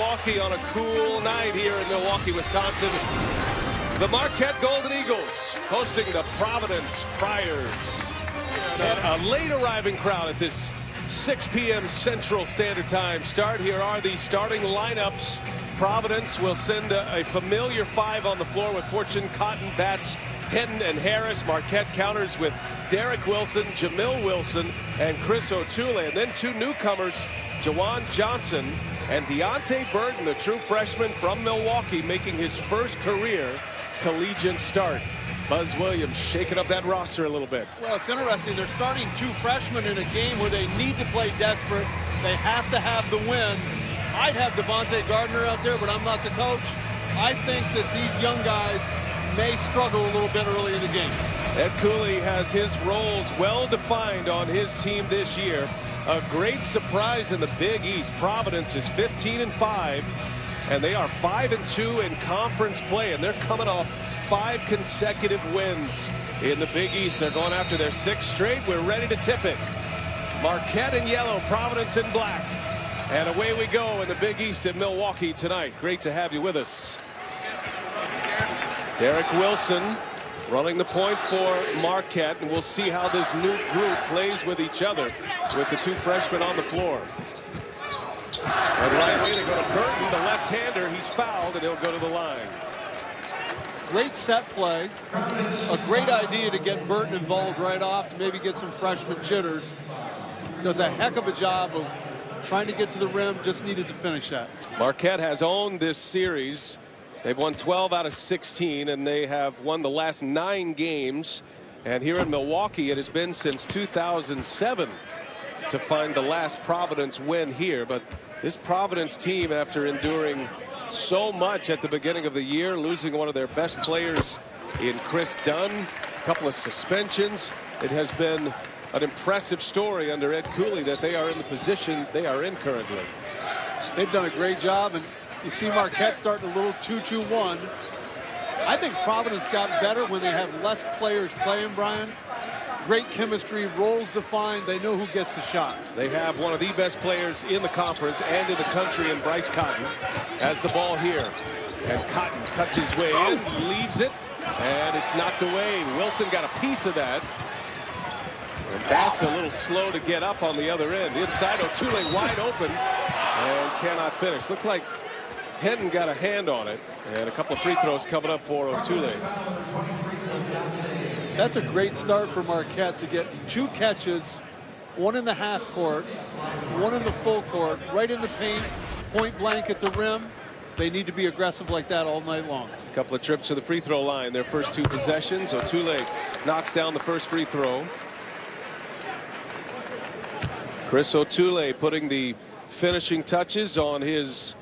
Milwaukee on a cool night here in Milwaukee, Wisconsin. The Marquette Golden Eagles hosting the Providence Friars. And a late arriving crowd at this 6 p.m. Central Standard Time start. Here are the starting lineups. Providence will send a familiar 5 on the floor with Fortune, Cotton, Batts, Hinton, and Harris. Marquette counters with Derek Wilson, Jamil Wilson, and Chris O'Toole. And then 2 newcomers, Jawan Johnson and Deontay Burton, the true freshman from Milwaukee, making his first career collegiate start. Buzz Williams shaking up that roster a little bit. Well, it's interesting. They're starting 2 freshmen in a game where they need to play desperate. They have to have the win. I'd have Devontae Gardner out there, but I'm not the coach. I think that these young guys may struggle a little bit early in the game. Ed Cooley has his roles well defined on his team this year. A great surprise in the Big East. Providence is 15-5, and they are 5-2 in conference play, and they're coming off 5 consecutive wins in the Big East. They're going after their 6th straight. We're ready to tip it. Marquette in yellow, Providence in black. And away we go in the Big East in Milwaukee tonight. Great to have you with us. Derek Wilson running the point for Marquette, and we'll see how this new group plays with each other with the 2 freshmen on the floor. And right way to go to Burton, the left-hander. He's fouled, and he'll go to the line. Great set play. A great idea to get Burton involved right off to maybe get some freshman jitters. Does a heck of a job of trying to get to the rim. Just needed to finish that. Marquette has owned this series. They've won 12 out of 16, and they have won the last 9 games. And here in Milwaukee, it has been since 2007 to find the last Providence win here. But this Providence team, after enduring so much at the beginning of the year, losing one of their best players in Chris Dunn, a couple of suspensions, it has been an impressive story under Ed Cooley that they are in the position they are in currently. They've done a great job, and you see Marquette starting a little 2-2-1. I think Providence got better when they have less players playing, Brian. Great chemistry, roles defined. They know who gets the shots. They have one of the best players in the conference and in the country in Bryce Cotton. Has the ball here. And Cotton cuts his way in, leaves it, and it's knocked away. Wilson got a piece of that. And Batts a little slow to get up on the other end. Inside, O'Toole wide open and cannot finish. Looked like Hinton got a hand on it, and a couple of free throws coming up for O'Toole. That's a great start for Marquette to get 2 catches, 1 in the half court, 1 in the full court, right in the paint, point blank at the rim. They need to be aggressive like that all night long. A couple of trips to the free throw line. Their first 2 possessions. O'Toole knocks down the first free throw. Chris O'Toole putting the finishing touches on his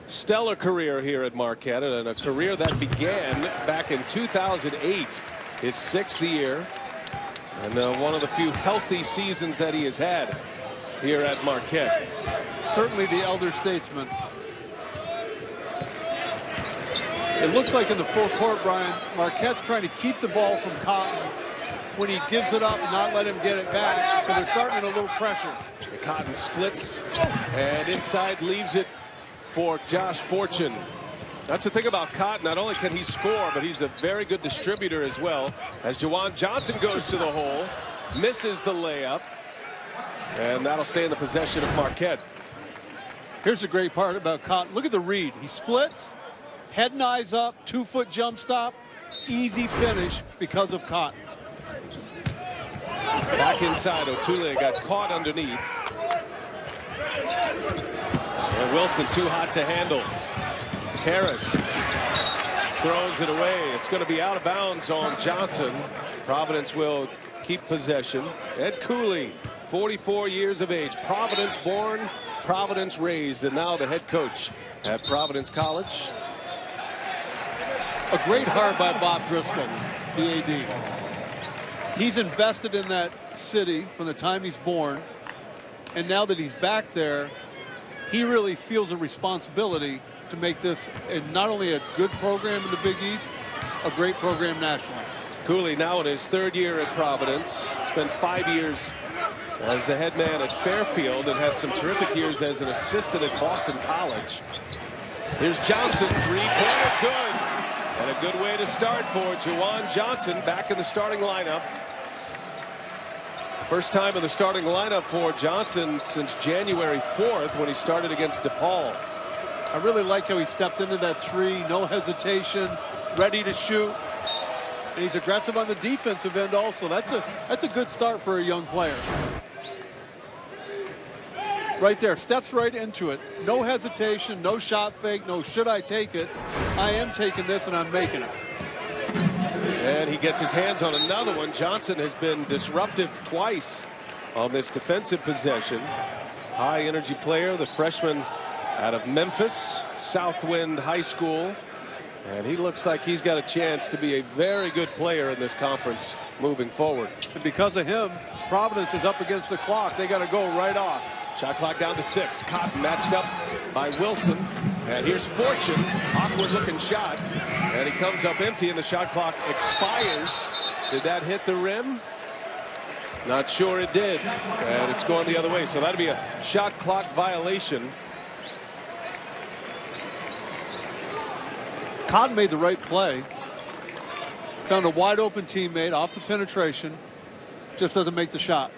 stellar career here at Marquette, and a career that began back in 2008. His 6th year, and one of the few healthy seasons that he has had here at Marquette. Certainly the elder statesman. It looks like in the full court, Brian, Marquette's trying to keep the ball from Cotton when he gives it up and not let him get it back, so they're starting a little pressure. Cotton splits and inside leaves it for Josh Fortune. That's the thing about Cotton. Not only can he score, but he's a very good distributor as well. As Jawan Johnson goes to the hole, misses the layup, and that'll stay in the possession of Marquette. Here's the great part about Cotton. Look at the read. He splits, head and eyes up, 2-foot jump stop, easy finish because of Cotton. Back inside, O'Toole got caught underneath. And Wilson too hot to handle. Harris throws it away. It's going to be out of bounds on Johnson. Providence will keep possession. Ed Cooley, 44 years of age. Providence born, Providence raised, and now the head coach at Providence College. A great hire by Bob Driscoll, the AD. He's invested in that city from the time he's born, and now that he's back there, he really feels a responsibility to make this not only a good program in the Big East, a great program nationally. Cooley now in his 3rd year at Providence. Spent 5 years as the head man at Fairfield and had some terrific years as an assistant at Boston College. Here's Johnson, three-pointer, good. And a good way to start for Juwan Johnson, back in the starting lineup. First time in the starting lineup for Johnson since January 4th when he started against DePaul. I really like how he stepped into that three, no hesitation, ready to shoot. And he's aggressive on the defensive end also. That's a good start for a young player. Right there, steps right into it. No hesitation, no shot fake, no should I take it. I am taking this and I'm making it. And he gets his hands on another one. Johnson has been disruptive twice on this defensive possession. High energy player, the freshman out of Memphis, Southwind High School. And he looks like he's got a chance to be a very good player in this conference moving forward. And because of him, Providence is up against the clock. They got to go right off. Shot clock down to 6. Cotton matched up by Wilson. And here's Fortune. Awkward looking shot. And he comes up empty and the shot clock expires. Did that hit the rim? Not sure it did. And it's going the other way. So that'd be a shot clock violation. Cotton made the right play. Found a wide open teammate off the penetration. Just doesn't make the shot.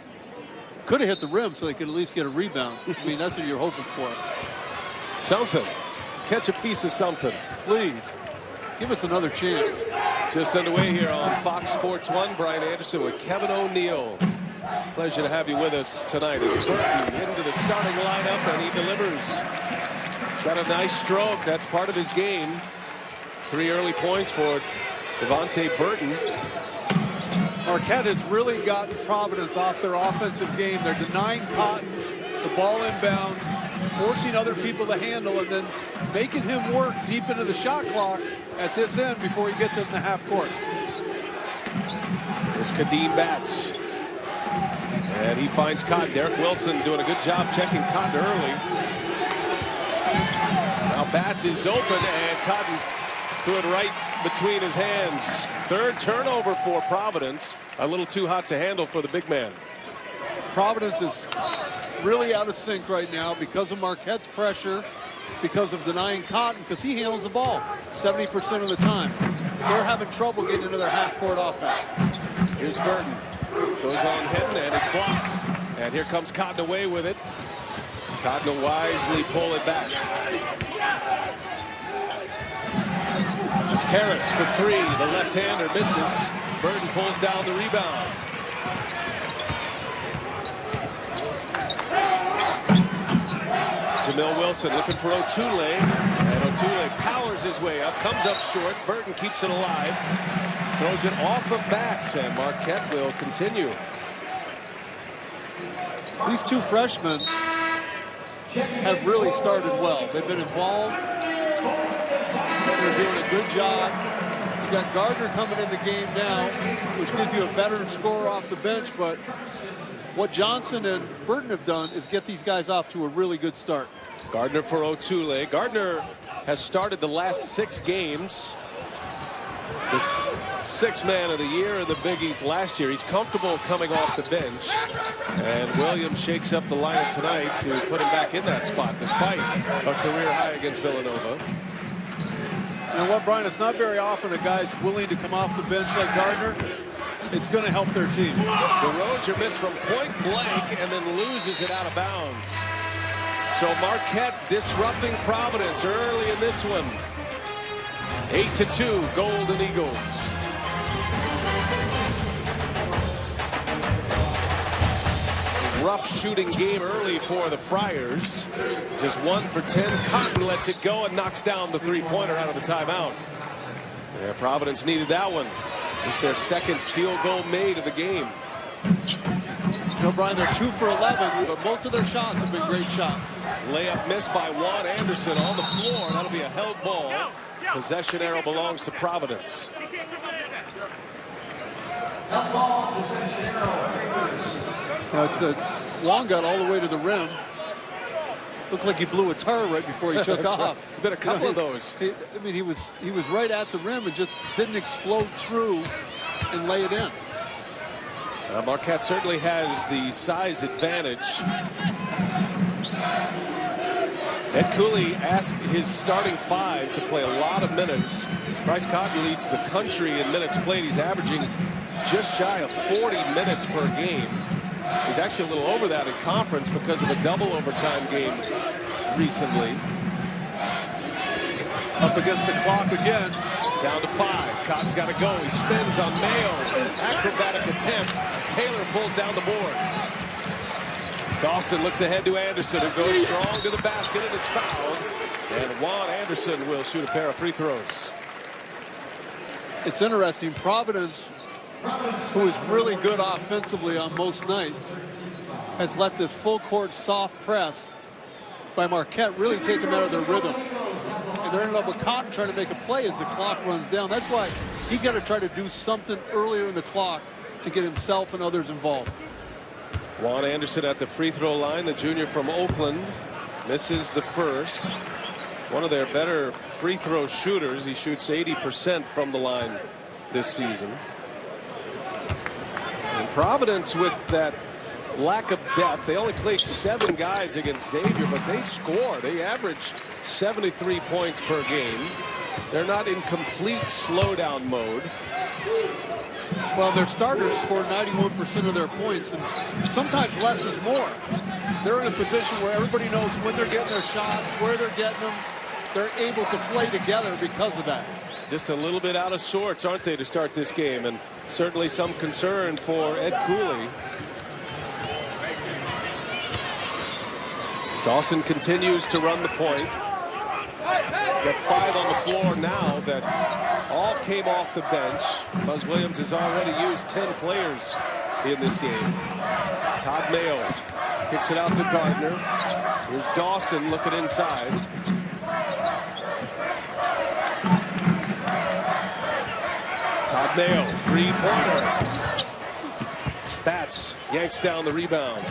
Could have hit the rim so they could at least get a rebound. I mean, that's what you're hoping for. Something. Catch a piece of something. Please. Give us another chance. Just underway here on Fox Sports 1. Brian Anderson with Kevin O'Neill. Pleasure to have you with us tonight as Burton into the starting lineup and he delivers. He's got a nice stroke. That's part of his game. 3 early points for Devontae Burton. Marquette has really gotten Providence off their offensive game. They're denying Cotton the ball inbounds, forcing other people to handle, and then making him work deep into the shot clock at this end before he gets it in the half court. There's Kadeem Batts. And he finds Cotton. Derek Wilson doing a good job checking Cotton early. Now Batts is open and Cotton threw it right between his hands. Third turnover for Providence. A little too hot to handle for the big man. Providence is really out of sync right now because of Marquette's pressure, because of denying Cotton, because he handles the ball 70% of the time. They're having trouble getting into their half-court offense. Here's Burton. Goes on Hinton and is blocked. And here comes Cotton away with it. Cotton will wisely pull it back. Harris for 3. The left-hander misses. Burton pulls down the rebound. Jamil Wilson looking for Otule. And Otule powers his way up. Comes up short. Burton keeps it alive. Throws it off of Batts. And Marquette will continue. These two freshmen have really started well. They've been involved. They're doing a good job. You got Gardner coming in the game now, which gives you a veteran scorer off the bench. But what Johnson and Burton have done is get these guys off to a really good start. Gardner for Otule. Gardner has started the last 6 games. The 6th man of the year in the Big East last year. He's comfortable coming off the bench. And Williams shakes up the lineup tonight to put him back in that spot despite a career high against Villanova. You know what, Brian? It's not very often a guy's willing to come off the bench like Gardner. It's going to help their team. DeRozier missed from point blank and then loses it out of bounds. So Marquette disrupting Providence early in this one. 8-2, Golden Eagles. Rough shooting game early for the Friars. Just 1 for 10. Cotton lets it go and knocks down the three-pointer out of the timeout. Yeah, Providence needed that one. It's their 2nd field goal made of the game. You know, Brian, they're 2 for 11, but most of their shots have been great shots. Layup missed by Juan Anderson on the floor. That'll be a held ball. Possession arrow belongs to Providence. Juan got all the way to the rim. Looked like he blew a tire right before he took off. Right. Been a couple of those. He was right at the rim and just didn't explode through and lay it in. Marquette certainly has the size advantage. Ed Cooley asked his starting five to play a lot of minutes. Bryce Cotton leads the country in minutes played. He's averaging just shy of 40 minutes per game. He's actually a little over that in conference because of a double overtime game recently. Up against the clock again. Down to 5. Cotton's got to go. He spins on Mayo. Acrobatic attempt. Taylor pulls down the board. Dawson looks ahead to Anderson, who goes strong to the basket and is fouled. And Juan Anderson will shoot a pair of free throws. It's interesting. Providence, who is really good offensively on most nights, has let this full court soft press by Marquette really take them out of their rhythm. And they're ended up with Cotton trying to make a play as the clock runs down. That's why he's got to try to do something earlier in the clock to get himself and others involved. Juan Anderson at the free throw line, the junior from Oakland, misses the first. One of their better free throw shooters. He shoots 80% from the line this season. And Providence, with that lack of depth, they only played 7 guys against Xavier, but they score. They average 73 points per game. They're not in complete slowdown mode. Well, their starters score 91% of their points, and sometimes less is more. They're in a position where everybody knows when they're getting their shots, where they're getting them. They're able to play together because of that. Just a little bit out of sorts, aren't they, to start this game? And certainly some concern for Ed Cooley. Dawson continues to run the point. Got 5 on the floor now that all came off the bench. Buzz Williams has already used 10 players in this game. Todd Mayo kicks it out to Gardner. Here's Dawson looking inside. Todd Mayo, three-pointer. Batts yanks down the rebound.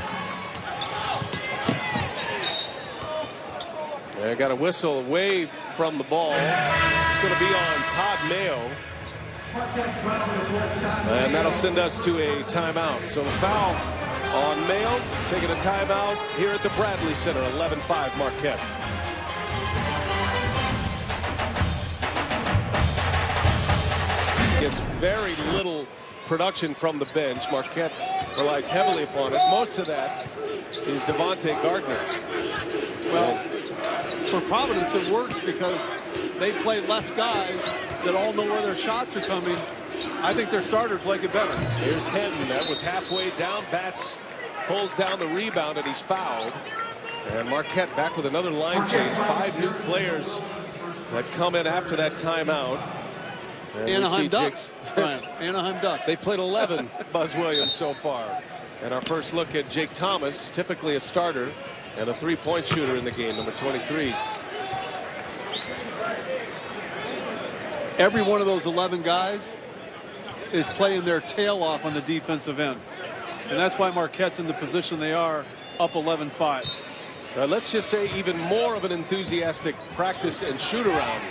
They got a whistle away from the ball. It's going to be on Todd Mayo. And that'll send us to a timeout. So the foul on Mayo, taking a timeout here at the Bradley Center, 11-5 Marquette. Gets very little production from the bench. Marquette relies heavily upon it. Most of that is Devontae Gardner. Well, for Providence, it works because they play less guys that all know where their shots are coming. I think their starters like it better. Here's Henton. That was halfway down. Batts pulls down the rebound, and he's fouled. And Marquette back with another line change. 5 new players that come in after that timeout. And Anaheim Ducks. Anaheim Ducks. They played 11 Buzz Williams so far. And our first look at Jake Thomas, typically a starter and a three-point shooter in the game, number 23. Every one of those 11 guys is playing their tail off on the defensive end. And that's why Marquette's in the position they are, up 11-5. Let's just say even more of an enthusiastic practice and shoot-around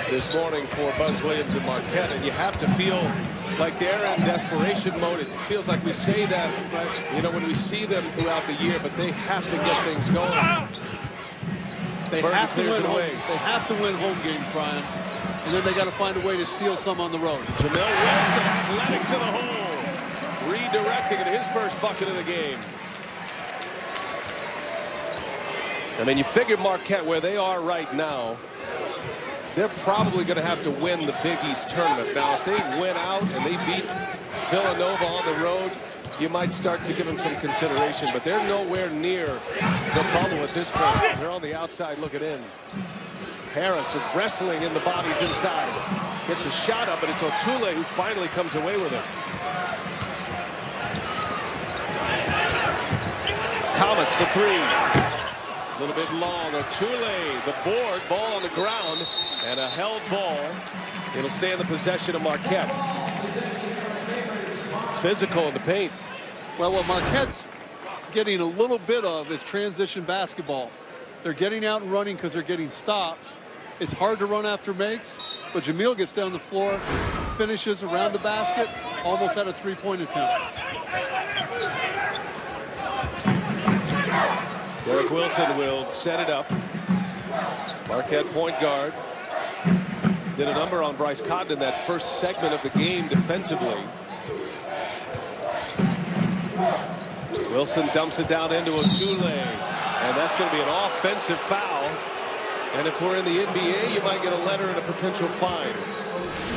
this morning for Buzz Williams and Marquette. And you have to feel like they're in desperation mode. It feels like we say that, you know, when we see them throughout the year, but they have to get things going. They have to win away. They have to win home games, Brian. And then they got to find a way to steal some on the road. Jamel Wilson, athletic to the hole. Redirecting it, his first bucket of the game. I mean, you figure Marquette, where they are right now, they're probably going to have to win the Big East tournament. Now, if they win out and they beat Villanova on the road, you might start to give them some consideration. But they're nowhere near the bubble at this point. They're on the outside looking in. Harris wrestling in the bodies inside. Gets a shot up, but it's Otule who finally comes away with it. Thomas for 3. A little bit long. Otule, the board, ball on the ground, and a held ball. It'll stay in the possession of Marquette. Physical in the paint. Well, what Marquette's getting a little bit of is transition basketball. They're getting out and running because they're getting stops. It's hard to run after makes, but Jamil gets down the floor, finishes around the basket, almost had a three-point attempt. Derek Wilson will set it up. Marquette point guard did a number on Bryce Cotton in that first segment of the game defensively. Wilson dumps it down into Otule, and that's going to be an offensive foul. And if we're in the NBA, you might get a letter and a potential fine.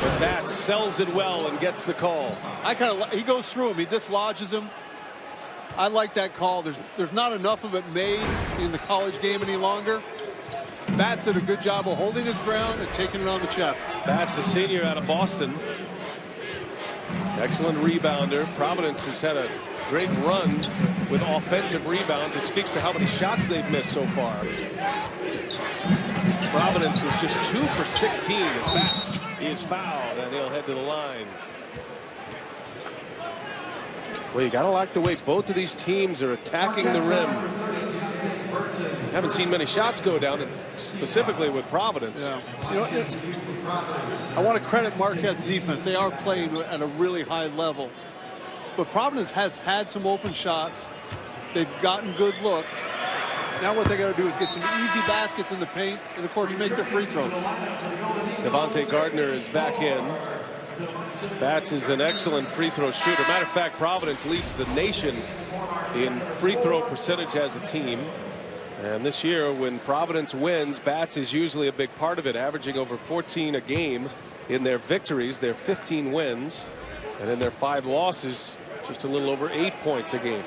But that sells it well and gets the call. He goes through him. He dislodges him. I like that call. There's not enough of it made in the college game any longer. Batts did a good job of holding his ground and taking it on the chest. Batts, a senior out of Boston. Excellent rebounder. Providence has had a great run with offensive rebounds. It speaks to how many shots they've missed so far. Providence is just 2 for 16 as Batts is fouled, and he'll head to the line. Well, you gotta like the way both of these teams are attacking the rim. Haven't seen many shots go down, specifically with Providence. Yeah. You know, I want to credit Marquette's defense. They are playing at a really high level. But Providence has had some open shots. They've gotten good looks. Now what they got to do is get some easy baskets in the paint and, of course, make their free throws. Devontae Gardner is back in. Batts is an excellent free throw shooter. Matter of fact, Providence leads the nation in free throw percentage as a team. And this year, when Providence wins, Batts is usually a big part of it, averaging over 14 a game in their victories, their 15 wins. And in their 5 losses, just a little over 8 points a game.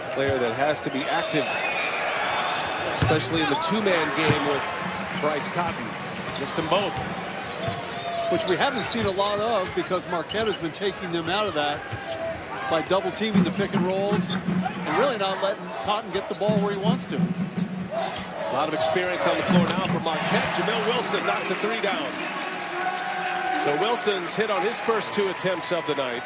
A player that has to be active, especially in the two-man game with Bryce Cotton. Just them both. Which we haven't seen a lot of because Marquette has been taking them out of that by double teaming the pick and rolls and really not letting Cotton get the ball where he wants to. A lot of experience on the floor now for Marquette. Jamil Wilson knocks a 3 down. So Wilson's hit on his first 2 attempts of the night.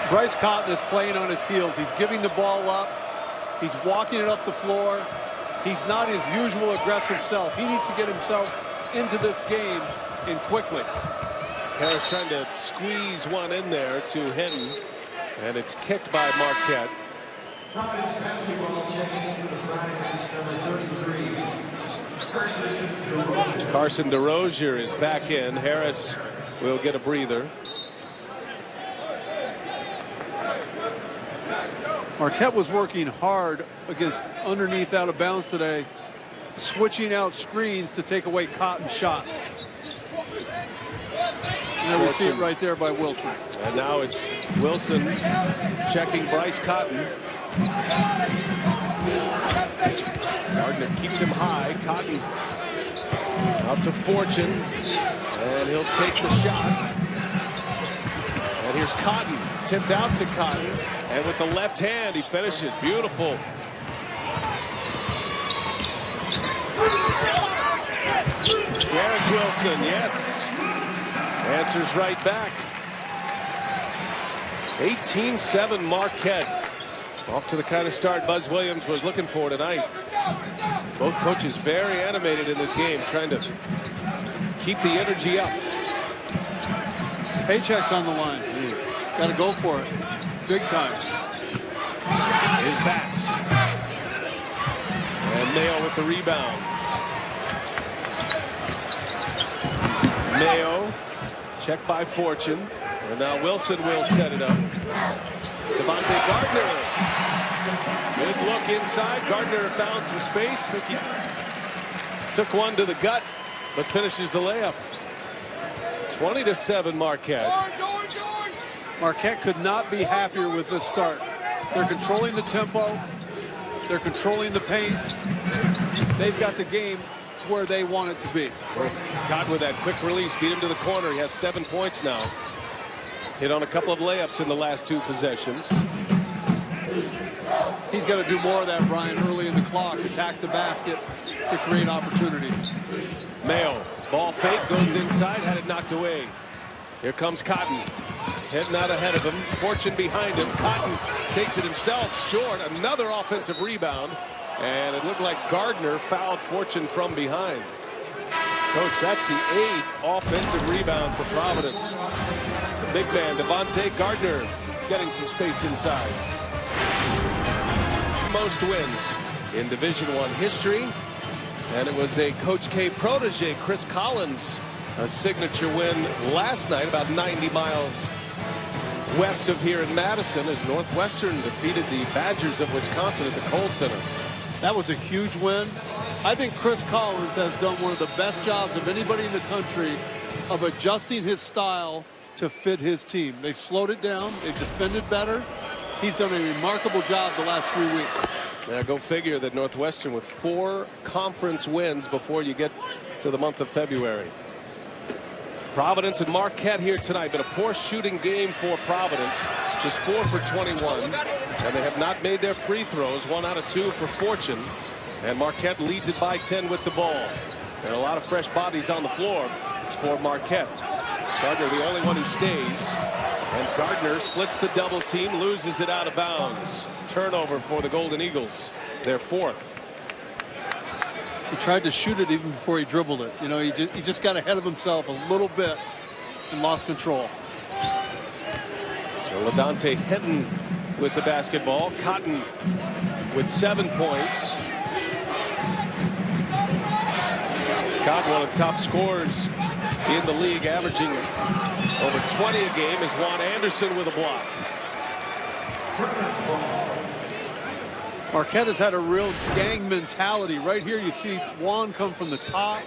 Bryce Cotton is playing on his heels. He's giving the ball up. He's walking it up the floor. He's not his usual aggressive self. He needs to get himself into this game and quickly. Harris trying to squeeze one in there to Hinton, and it's kicked by Marquette. Providence basketball checking in for the Friday nights, number 33. Carson DeRozier is back in. Harris will get a breather. Marquette was working hard against underneath out of bounds today, switching out screens to take away Cotton's shots. And then we see it right there by Wilson. And now it's Wilson checking Bryce Cotton. Gardner keeps him high. Cotton out to Fortune, and he'll take the shot. And here's Cotton, tipped out to Cotton, and with the left hand he finishes. Beautiful. Derek Wilson, yes, answers right back. 18-7 Marquette. Off to the kind of start Buzz Williams was looking for tonight. Both coaches very animated in this game, trying to keep the energy up. Paycheck's on the line. Got to go for it. Big time. Here's Batts. And Mayo with the rebound. Mayo checked by Fortune. And now Wilson will set it up. Devontae Gardner. Good look inside. Gardner found some space. He took one to the gut, but finishes the layup. 20-7 Marquette. Marquette could not be happier with this start. They're controlling the tempo. They're controlling the paint. They've got the game where they want it to be. Cotton with that quick release beat him to the corner. He has 7 points now. Hit on a couple of layups in the last 2 possessions. He's got to do more of that, Brian, early in the clock. Attack the basket to create opportunities. Mayo, ball fake, goes inside, had it knocked away. Here comes Cotton, heading out ahead of him. Fortune behind him. Cotton takes it himself, short. Another offensive rebound, and it looked like Gardner fouled Fortune from behind. Coach, that's the 8th offensive rebound for Providence. The big man, Devontae Gardner, getting some space inside. Most wins. in Division I history. And it was a Coach K protege, Chris Collins, a signature win last night about 90 miles west of here in Madison as Northwestern defeated the Badgers of Wisconsin at the Kohl Center. That was a huge win. I think Chris Collins has done one of the best jobs of anybody in the country of adjusting his style to fit his team. They've slowed it down. They've defended better. He's done a remarkable job the last 3 weeks. Yeah, go figure that Northwestern with 4 conference wins before you get to the month of February. Providence and Marquette here tonight. Been a poor shooting game for Providence. Just 4 for 21. And they have not made their free throws. 1 out of 2 for Fortune. And Marquette leads it by 10 with the ball. And a lot of fresh bodies on the floor for Marquette. Gardner the only one who stays. And Gardner splits the double team, loses it out of bounds. Turnover for the Golden Eagles. Their 4th. He tried to shoot it even before he dribbled it. You know, he just got ahead of himself a little bit and lost control. LaDonte Hinton with the basketball. Cotton with 7 points. Cotton, one of the top scorers in the league, averaging over 20 a game, is Juan Anderson with a block. Marquette has had a real gang mentality. Right here you see Juan come from the top,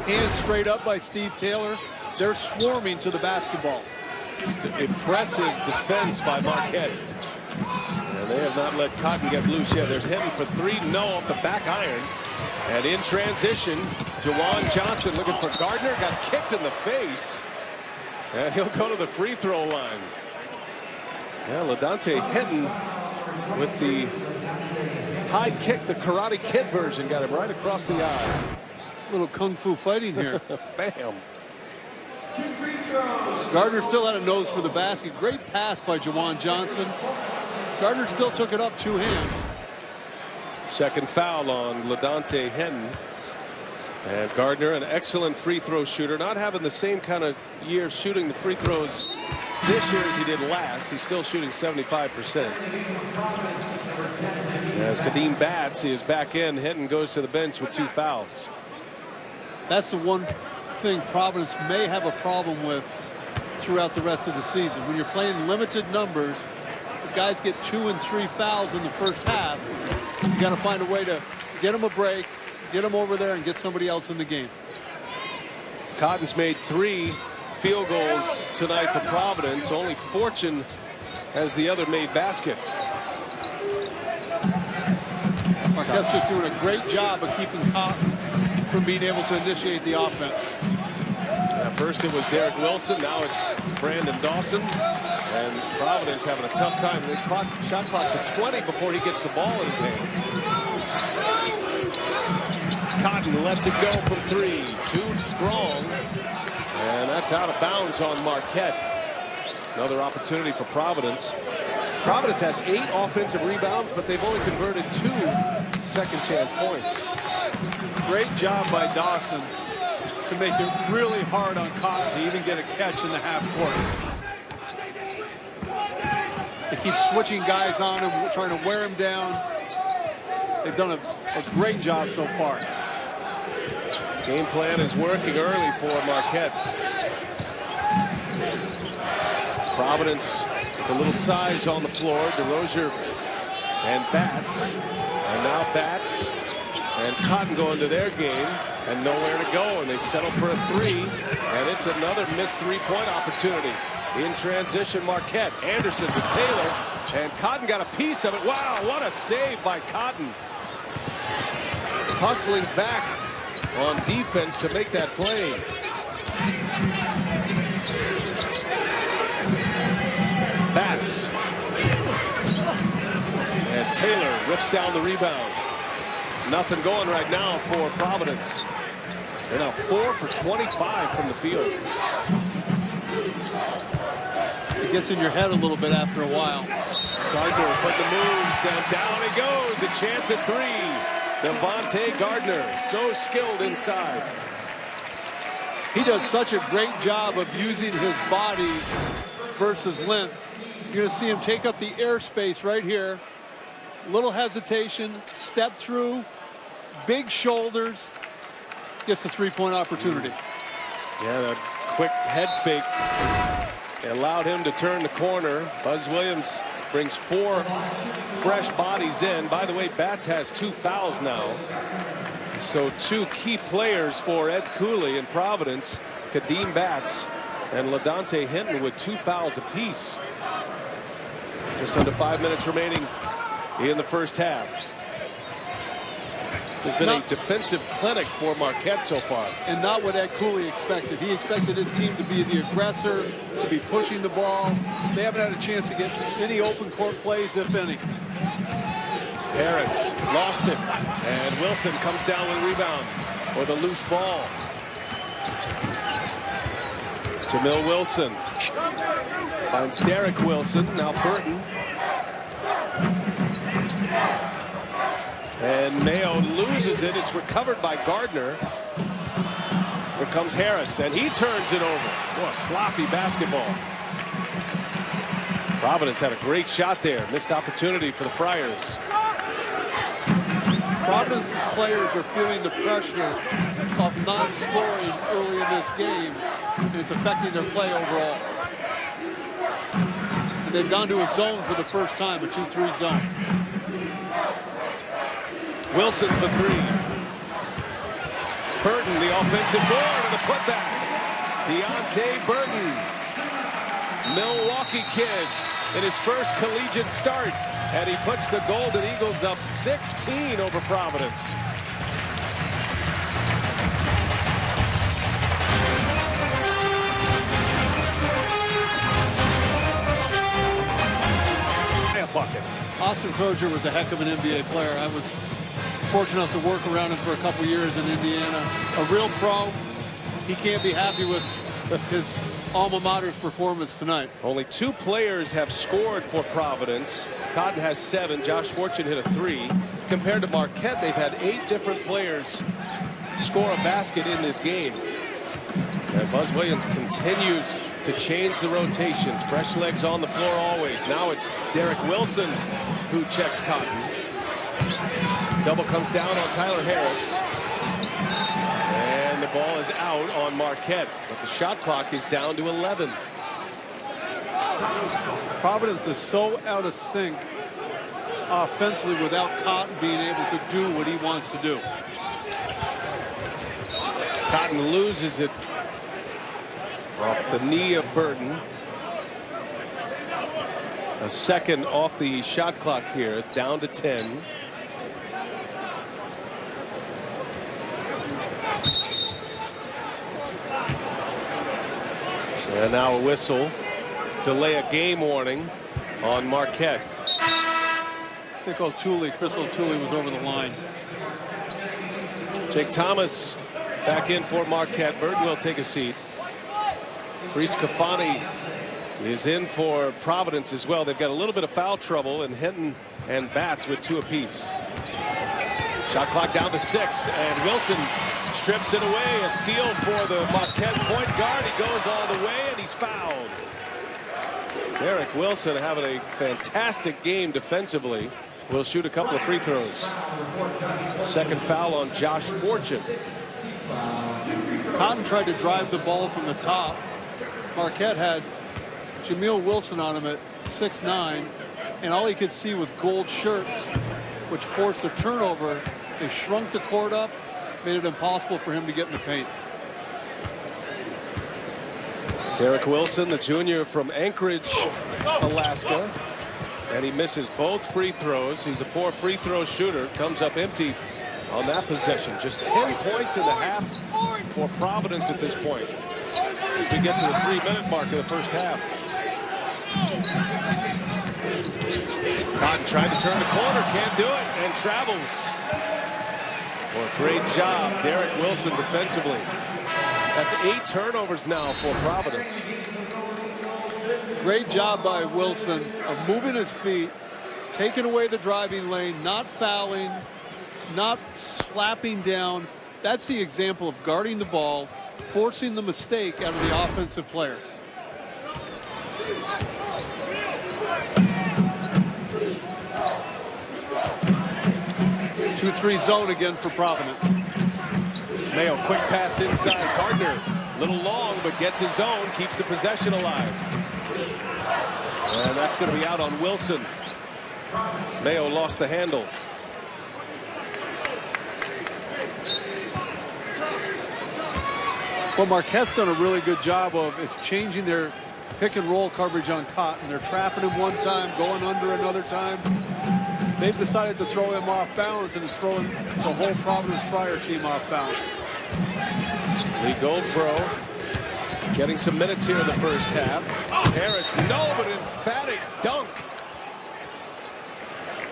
hands straight up by Steve Taylor. They're swarming to the basketball. Just impressive defense by Marquette. And they have not let Cotton get loose yet. There's Hinton for 3. No, off the back iron. And in transition, Jawan Johnson looking for Gardner. Got kicked in the face. And he'll go to the free throw line. Yeah, LaDonte Hinton with the high kick, the Karate Kid version, got him right across the eye. Little kung fu fighting here. Bam. Gardner still had a nose for the basket. Great pass by Jawan Johnson. Gardner still took it up 2 hands. Second foul on LaDonte Hinton. And Gardner, an excellent free throw shooter, not having the same kind of year shooting the free throws this year as he did last. He's still shooting 75%. As Kadeem Batts is back in, Hinton goes to the bench with 2 fouls. That's the one thing Providence may have a problem with throughout the rest of the season. When you're playing limited numbers, the guys get 2 and 3 fouls in the first half. You got to find a way to get them a break, get them over there, and get somebody else in the game. Cotton's made 3 field goals tonight for Providence. Only Fortune has the other made basket. Marquette's just doing a great job of keeping Cotton from being able to initiate the offense. First it was Derek Wilson, now it's Brandon Dawson. And Providence having a tough time. They shot clock to 20 before he gets the ball in his hands. Cotton lets it go from 3. Too strong. And that's out of bounds on Marquette. Another opportunity for Providence. Providence has 8 offensive rebounds, but they've only converted 2 second chance points. Great job by Dawson to make it really hard on Cotton to even get a catch in the half court. They keep switching guys on him, trying to wear him down. They've done a great job so far. Game plan is working early for Marquette. Providence with a little size on the floor. DeRozier and Batts. And now Batts and Cotton go into their game and nowhere to go. And they settle for a 3. And it's another missed 3-point opportunity. In transition, Marquette. Anderson to Taylor. And Cotton got a piece of it. Wow, what a save by Cotton. Hustling back on defense to make that play. Batts. And Taylor rips down the rebound. Nothing going right now for Providence. They're now 4 for 25 from the field. It gets in your head a little bit after a while. Gardner put the moves, and down it goes. A chance at 3. Devontae Gardner, so skilled inside. He does such a great job of using his body versus length. You're going to see him take up the airspace right here Little hesitation, step through, big shoulders, gets the three-point opportunity. Yeah, that quick head fake allowed him to turn the corner. Buzz Williams brings 4 fresh bodies in. By the way, Batts has 2 fouls now. So 2 key players for Ed Cooley in Providence, Kadeem Batts and LaDontae Hinton, with 2 fouls apiece. Just under 5 minutes remaining in the first half. There's been a defensive clinic for Marquette so far. And not what Ed Cooley expected. He expected his team to be the aggressor, to be pushing the ball. They haven't had a chance to get any open court plays, if any. Harris lost it, and Wilson comes down with a rebound or the loose ball. Jamil Wilson finds Derek Wilson, now Burton. And Mayo loses it. It's recovered by Gardner. Here comes Harris, and he turns it over. What a sloppy basketball. Providence had a great shot there. Missed opportunity for the Friars. Providence's players are feeling the pressure of not scoring early in this game, and it's affecting their play overall. And they've gone to a zone for the first time, a 2-3 zone. Wilson for 3. Burton, the offensive board, and the putback. Deontay Burton, Milwaukee kid in his first collegiate start, and he puts the Golden Eagles up 16 over Providence. Bucket. Austin Crozier was a heck of an NBA player. I was fortunate enough to work around him for a couple years in Indiana. A real pro. He can't be happy with his alma mater's performance tonight. Only 2 players have scored for Providence. Cotton has 7. Josh Fortune hit a 3. Compared to Marquette, they've had 8 different players score a basket in this game. And Buzz Williams continues to change the rotations. Fresh legs on the floor always. Now it's Derek Wilson who checks Cotton. Double comes down on Tyler Harris. And the ball is out on Marquette. But the shot clock is down to 11. Providence is so out of sync offensively without Cotton being able to do what he wants to do. Cotton loses it off the knee of Burton. A second off the shot clock here, down to 10. And now a whistle. Delay a game warning on Marquette. I think Chris O'Toole was over the line. Jake Thomas back in for Marquette. Burton will take a seat. Reese Kafani is in for Providence as well. They've got a little bit of foul trouble, and Hinton and Batts with 2 apiece. Shot clock down to 6, and Wilson strips it away. A steal for the Marquette point guard. He goes all the way, and he's fouled. Derek Wilson having a fantastic game defensively. Will shoot a couple of free throws. Second foul on Josh Fortune. Cotton tried to drive the ball from the top. Marquette had Jamil Wilson on him at 6'9", and all he could see was gold shirts, which forced a turnover. They shrunk the court up, made it impossible for him to get in the paint. Derek Wilson, the junior from Anchorage, Alaska, and he misses both free throws. He's a poor free throw shooter. Comes up empty on that possession. Just 10 points in the half for Providence at this point, as we get to the 3-minute mark of the first half. Cotton tried to turn the corner, can't do it, and travels. Well, great job, Derek Wilson defensively. That's 8 turnovers now for Providence. Great job by Wilson of moving his feet, taking away the driving lane, not fouling, not slapping down. That's the example of guarding the ball, forcing the mistake out of the offensive player. 2-3 zone again for Providence. Mayo, quick pass inside. Gardner, little long, but gets his own, keeps the possession alive. And that's going to be out on Wilson. Mayo lost the handle. What Marquette's done a really good job of is changing their pick and roll coverage on Cotton. They're trapping him one time, going under another time. They've decided to throw him off balance, and it's throwing the whole Providence Friar team off balance. Lee Goldsboro getting some minutes here in the first half. Harris, no, but emphatic dunk.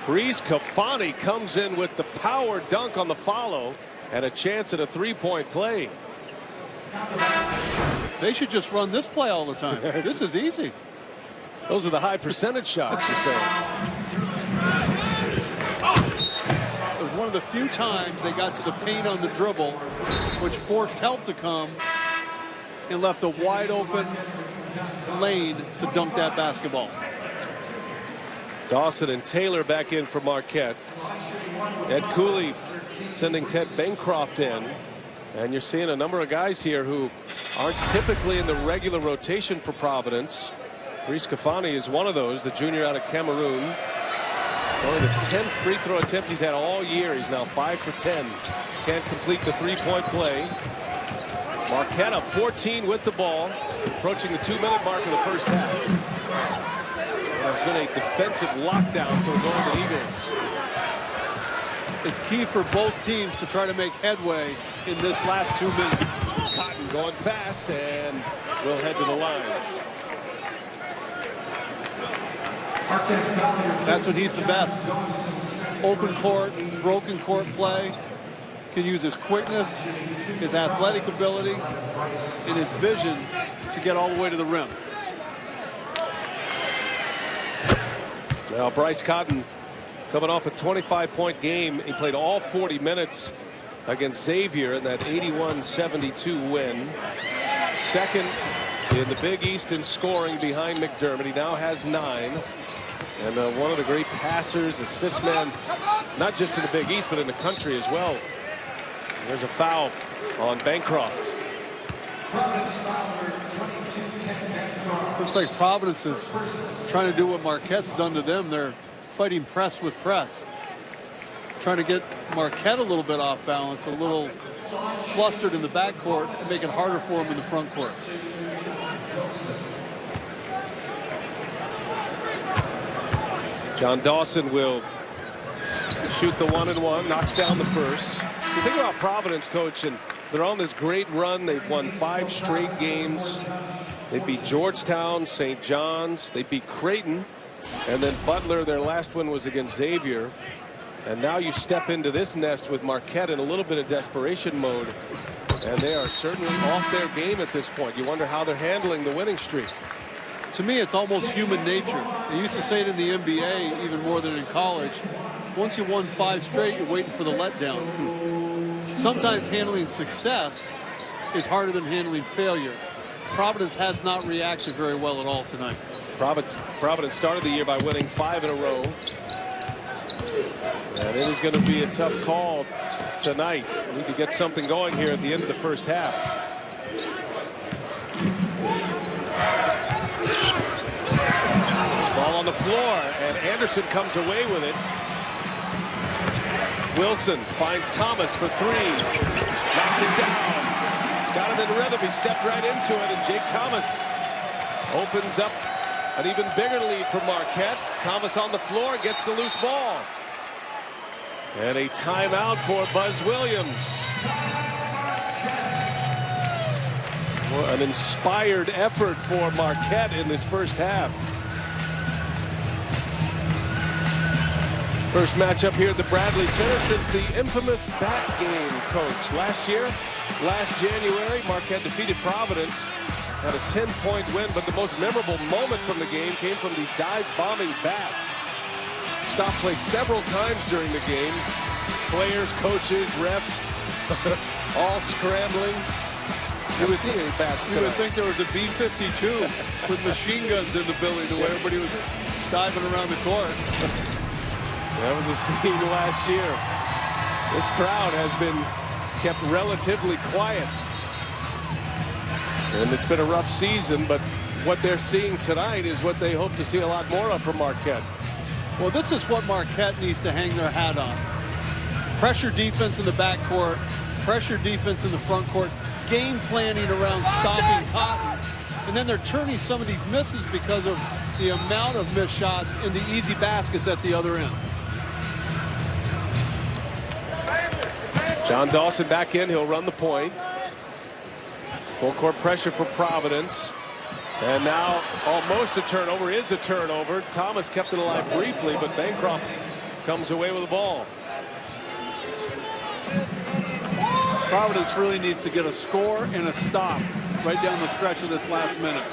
Breeze Kafani comes in with the power dunk on the follow and a chance at a three-point play. They should just run this play all the time. This is easy. Those are the high percentage shots, you say. It was one of the few times they got to the paint on the dribble, which forced help to come and left a wide open lane to dunk that basketball. Dawson and Taylor back in for Marquette. Ed Cooley sending Ted Bancroft in. And you're seeing a number of guys here who aren't typically in the regular rotation for Providence. Breeze Kafani is one of those, the junior out of Cameroon. Only the 10th free throw attempt he's had all year. He's now 5 for 10. Can't complete the three-point play. Marquette up 14 with the ball, approaching the 2-minute mark of the first half. It has been a defensive lockdown for the Golden Eagles. It's key for both teams to try to make headway in this last 2 minutes. Cotton going fast and will head to the line. That's when he's the best. Open court, broken court play. Can use his quickness, his athletic ability, and his vision to get all the way to the rim. Now Bryce Cotton coming off a 25-point game. He played all 40 minutes against Xavier in that 81-72 win. Second in the Big East in scoring behind McDermott. He now has 9. And one of the great passers, assist man, not just in the Big East, but in the country as well. There's a foul on Bancroft. Looks like Providence is trying to do what Marquette's done to them. They're fighting press with press. Trying to get Marquette a little bit off balance, a little flustered in the backcourt, and make it harder for him in the front court. John Dawson will shoot the 1-and-1, knocks down the first. You think about Providence, Coach, and they're on this great run. They've won 5 straight games. They beat Georgetown, St. John's. They beat Creighton. And then Butler, their last win was against Xavier. And now you step into this nest with Marquette in a little bit of desperation mode. And they are certainly off their game at this point. You wonder how they're handling the winning streak. To me, it's almost human nature. They used to say it in the NBA even more than in college. Once you won 5 straight, you're waiting for the letdown. Sometimes handling success is harder than handling failure. Providence has not reacted very well at all tonight. Providence started the year by winning 5 in a row. And it is going to be a tough call tonight. We need to get something going here at the end of the first half. Ball on the floor, and Anderson comes away with it. Wilson finds Thomas for 3. Knocks it down. Got him in rhythm. He stepped right into it, and Jake Thomas opens up an even bigger lead for Marquette. Thomas on the floor gets the loose ball. And a timeout for Buzz Williams. An inspired effort for Marquette in this first half. First matchup here at the Bradley Center since the infamous bat game, Coach. Last January, Marquette defeated Providence, had a 10-point win, but the most memorable moment from the game came from the dive-bombing bat. Stopped play several times during the game. Players, coaches, refs, all scrambling. You would think there was a B-52 with machine guns in the building the way everybody was diving around the court. That was a scene last year. This crowd has been kept relatively quiet. And it's been a rough season, but what they're seeing tonight is what they hope to see a lot more of from Marquette. Well, this is what Marquette needs to hang their hat on. Pressure defense in the backcourt, pressure defense in the front court, game planning around stopping Cotton. And then they're turning some of these misses because of the amount of missed shots into easy baskets at the other end. John Dawson back in. He'll run the point. Full court pressure for Providence. And now almost a turnover. Is a turnover. Thomas kept it alive briefly, but Bancroft comes away with the ball. Providence really needs to get a score and a stop right down the stretch of this last minute.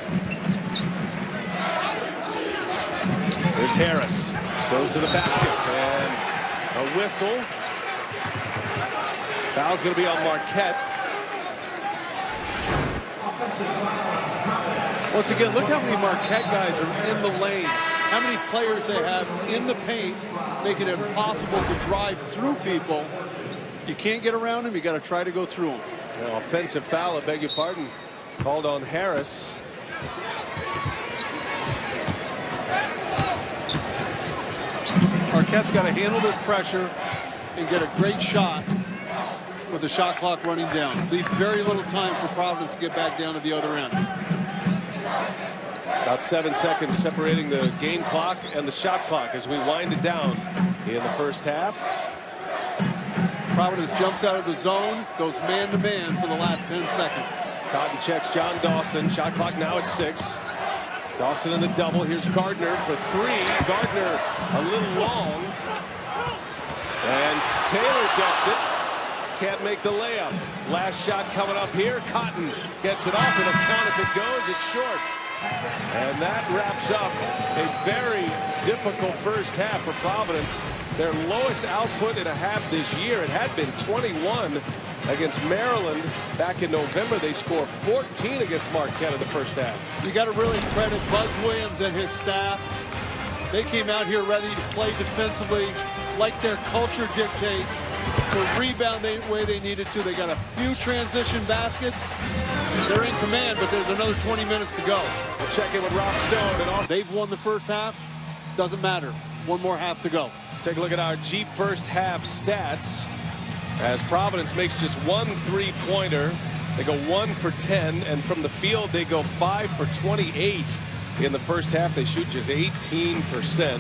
Here's Harris. Goes to the basket. And a whistle. Foul's going to be on Marquette. Once again, look how many Marquette guys are in the lane. How many players they have in the paint, making it impossible to drive through people. You can't get around them. You got to try to go through them. An offensive foul, I beg your pardon, called on Harris. Marquette's got to handle this pressure and get a great shot with the shot clock running down. Leave very little time for Providence to get back down to the other end. About 7 seconds separating the game clock and the shot clock as we wind it down in the first half. Providence jumps out of the zone, goes man-to-man for the last 10 seconds. Cotton checks John Dawson. Shot clock now at 6. Dawson in the double. Here's Gardner for 3. Gardner a little long. And Taylor gets it. Can't make the layup. Last shot coming up here. Cotton gets it off. It'll count if it goes. It's short. And that wraps up a very difficult first half for Providence. Their lowest output in a half this year. It had been 21 against Maryland back in November. They scored 14 against Marquette in the first half. You got to really credit Buzz Williams and his staff. They came out here ready to play defensively like their culture dictates, to rebound the way they needed to. They got a few transition baskets. They're in command, but there's another 20 minutes to go. We'll check in with Rob Stone. And they've won the first half. Doesn't matter. One more half to go. Take a look at our Jeep first half stats. As Providence makes just 1 3-pointer. They go 1 for 10, and from the field they go 5 for 28. In the first half they shoot just 18%.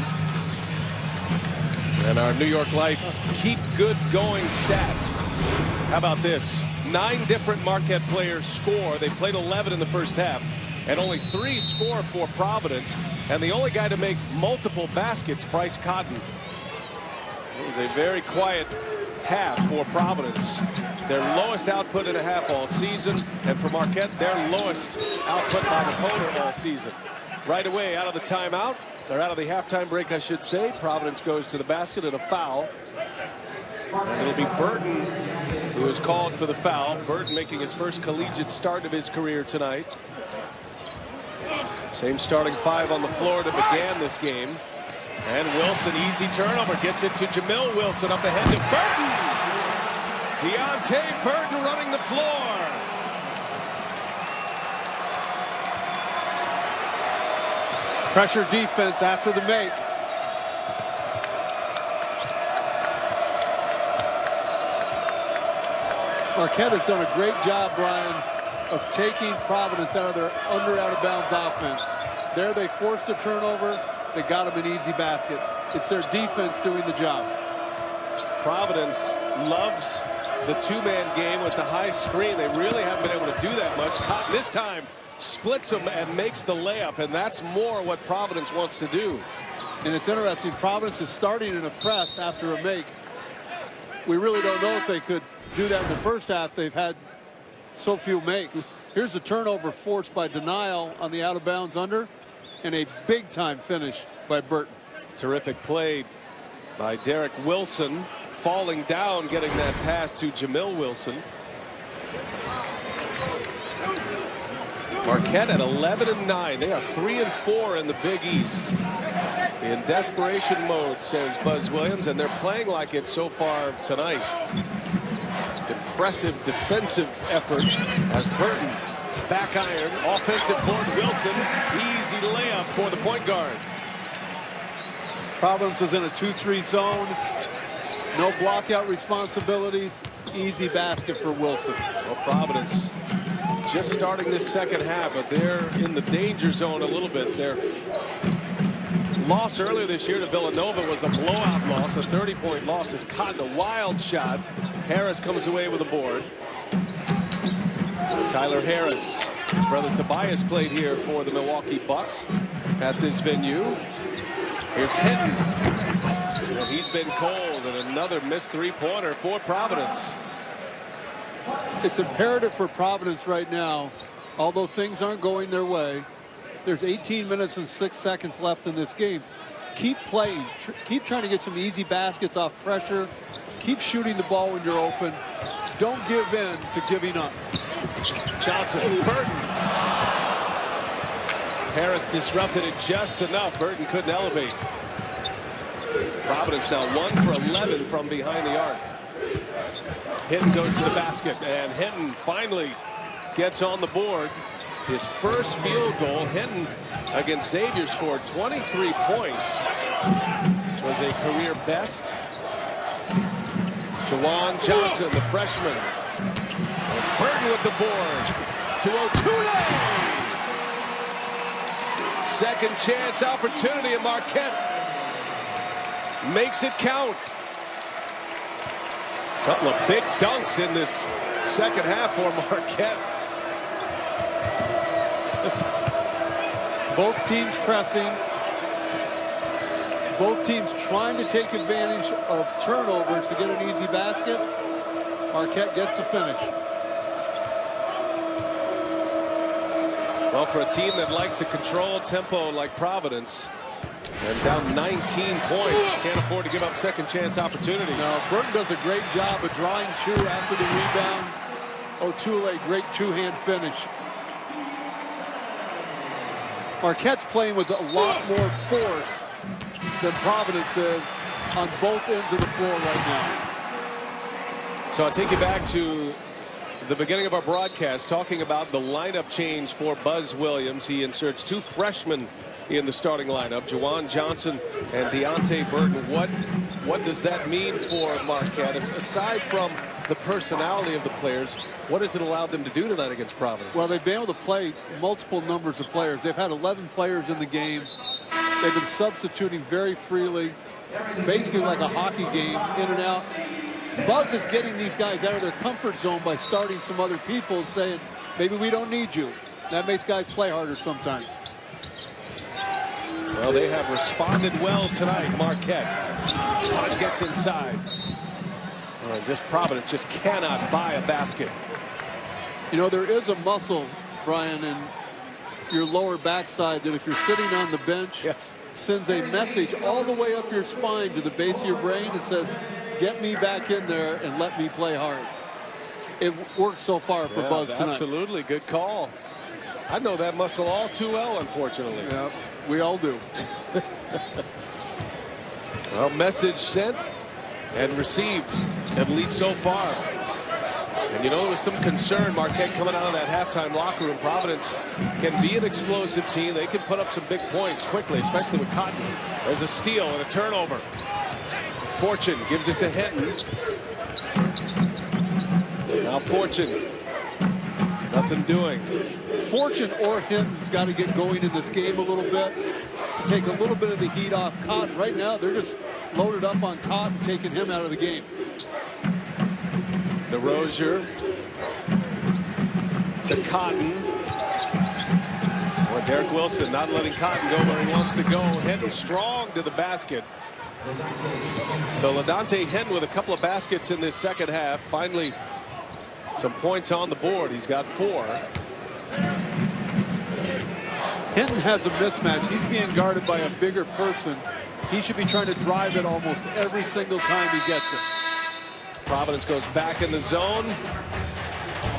And our New York Life keep good going stat. How about this? 9 different Marquette players score. They played 11 in the first half, and only 3 score for Providence. And the only guy to make multiple baskets, Bryce Cotton. It was a very quiet half for Providence. Their lowest output in a half all season, and for Marquette, their lowest output by an opponent all season. Right away out of the timeout, or out of the halftime break, I should say, Providence goes to the basket and a foul. And it'll be Burton who is called for the foul. Burton making his first collegiate start of his career tonight. Same starting 5 on the floor that began this game. And Wilson, easy turnover, gets it to Jamil Wilson, up ahead to Burton. Deontay Burton running the floor. Pressure defense after the make. Marquette has done a great job, Brian, of taking Providence out of their out-of-bounds offense. There they forced a turnover. They got them an easy basket. It's their defense doing the job. Providence loves the 2-man game with the high screen. They really haven't been able to do that much. Cotton this time splits them and makes the layup, and that's more what Providence wants to do. And it's interesting, Providence is starting in a press after a make. We really don't know if they could do that in the first half. They've had so few makes. Here's a turnover forced by denial on the out-of-bounds under, and a big-time finish by Burton. Terrific play by Derek Wilson, falling down, getting that pass to Jamil Wilson. Marquette at 11-9. They are 3-4 in the Big East. In desperation mode, says Buzz Williams, and they're playing like it so far tonight. Impressive defensive effort as Burton back iron, offensive board. Wilson, easy layup for the point guard. Providence is in a 2-3 zone. No blockout responsibilities. Easy basket for Wilson. Well, Providence just starting this second half, but they're in the danger zone a little bit. Their loss earlier this year to Villanova was a blowout loss, a 30-point loss. Has caught a wild shot. Harris comes away with a board. Tyler Harris, his brother Tobias, played here for the Milwaukee Bucks at this venue. Here's Hinton. And he's been cold, and another missed three-pointer for Providence. It's imperative for Providence right now, although things aren't going their way. There's 18 minutes and 6 seconds left in this game. Keep playing. Keep trying to get some easy baskets off pressure. Keep shooting the ball when you're open. Don't give in to giving up. Johnson, Burton. Harris disrupted it just enough. Burton couldn't elevate. Providence now 1 for 11 from behind the arc. Hinton goes to the basket, and Hinton finally gets on the board. His first field goal. Hinton against Xavier scored 23 points, which was a career best. Jawan Johnson, the freshman. It's Burton with the board to Otune. Second chance opportunity, and Marquette makes it count. Couple of big dunks in this second half for Marquette. Both teams pressing. Both teams trying to take advantage of turnovers to get an easy basket. Marquette gets the finish. Well, for a team that likes to control tempo like Providence, and down 19 points, can't afford to give up second chance opportunities. No, Burton does a great job of drawing two after the rebound. Otule, great two-hand finish. Marquette's playing with a lot more force than Providence is on both ends of the floor right now. So I'll take you back to the beginning of our broadcast, talking about the lineup change for Buzz Williams. He inserts two freshmen in the starting lineup, Jawan Johnson and Deontay Burton. What does that mean for Marquette? Aside from the personality of the players, what has it allowed them to do tonight against Providence? Well, they've been able to play multiple numbers of players. They've had 11 players in the game. They've been substituting very freely, basically like a hockey game, in and out. Buzz is getting these guys out of their comfort zone by starting some other people and saying, maybe we don't need you. That makes guys play harder sometimes. Well, they have responded well tonight, Marquette. Hunt gets inside. Just Providence just cannot buy a basket. You know, there is a muscle, Brian, in your lower backside that if you're sitting on the bench, yes, sends a message all the way up your spine to the base of your brain that says, get me back in there and let me play hard. It worked so far for Buzz tonight. Absolutely, good call. I know that muscle all too well, unfortunately. Yeah, we all do. Well, message sent and received, at least so far. And you know, there was some concern, Marquette coming out of that halftime locker room. Providence can be an explosive team. They can put up some big points quickly, especially with Cotton. There's a steal and a turnover. Fortune gives it to Hinton. Now Fortune. Nothing doing. Fortune or Hinton's got to get going in this game a little bit to take a little bit of the heat off Cotton. Right now, they're just loaded up on Cotton, taking him out of the game. DeRozier to Cotton. Well, Derek Wilson not letting Cotton go where he wants to go. Hinton strong to the basket. So LaDontae Hinton with a couple of baskets in this second half. Finally, some points on the board. He's got 4. Hinton has a mismatch. He's being guarded by a bigger person. He should be trying to drive it almost every single time he gets it. Providence goes back in the zone.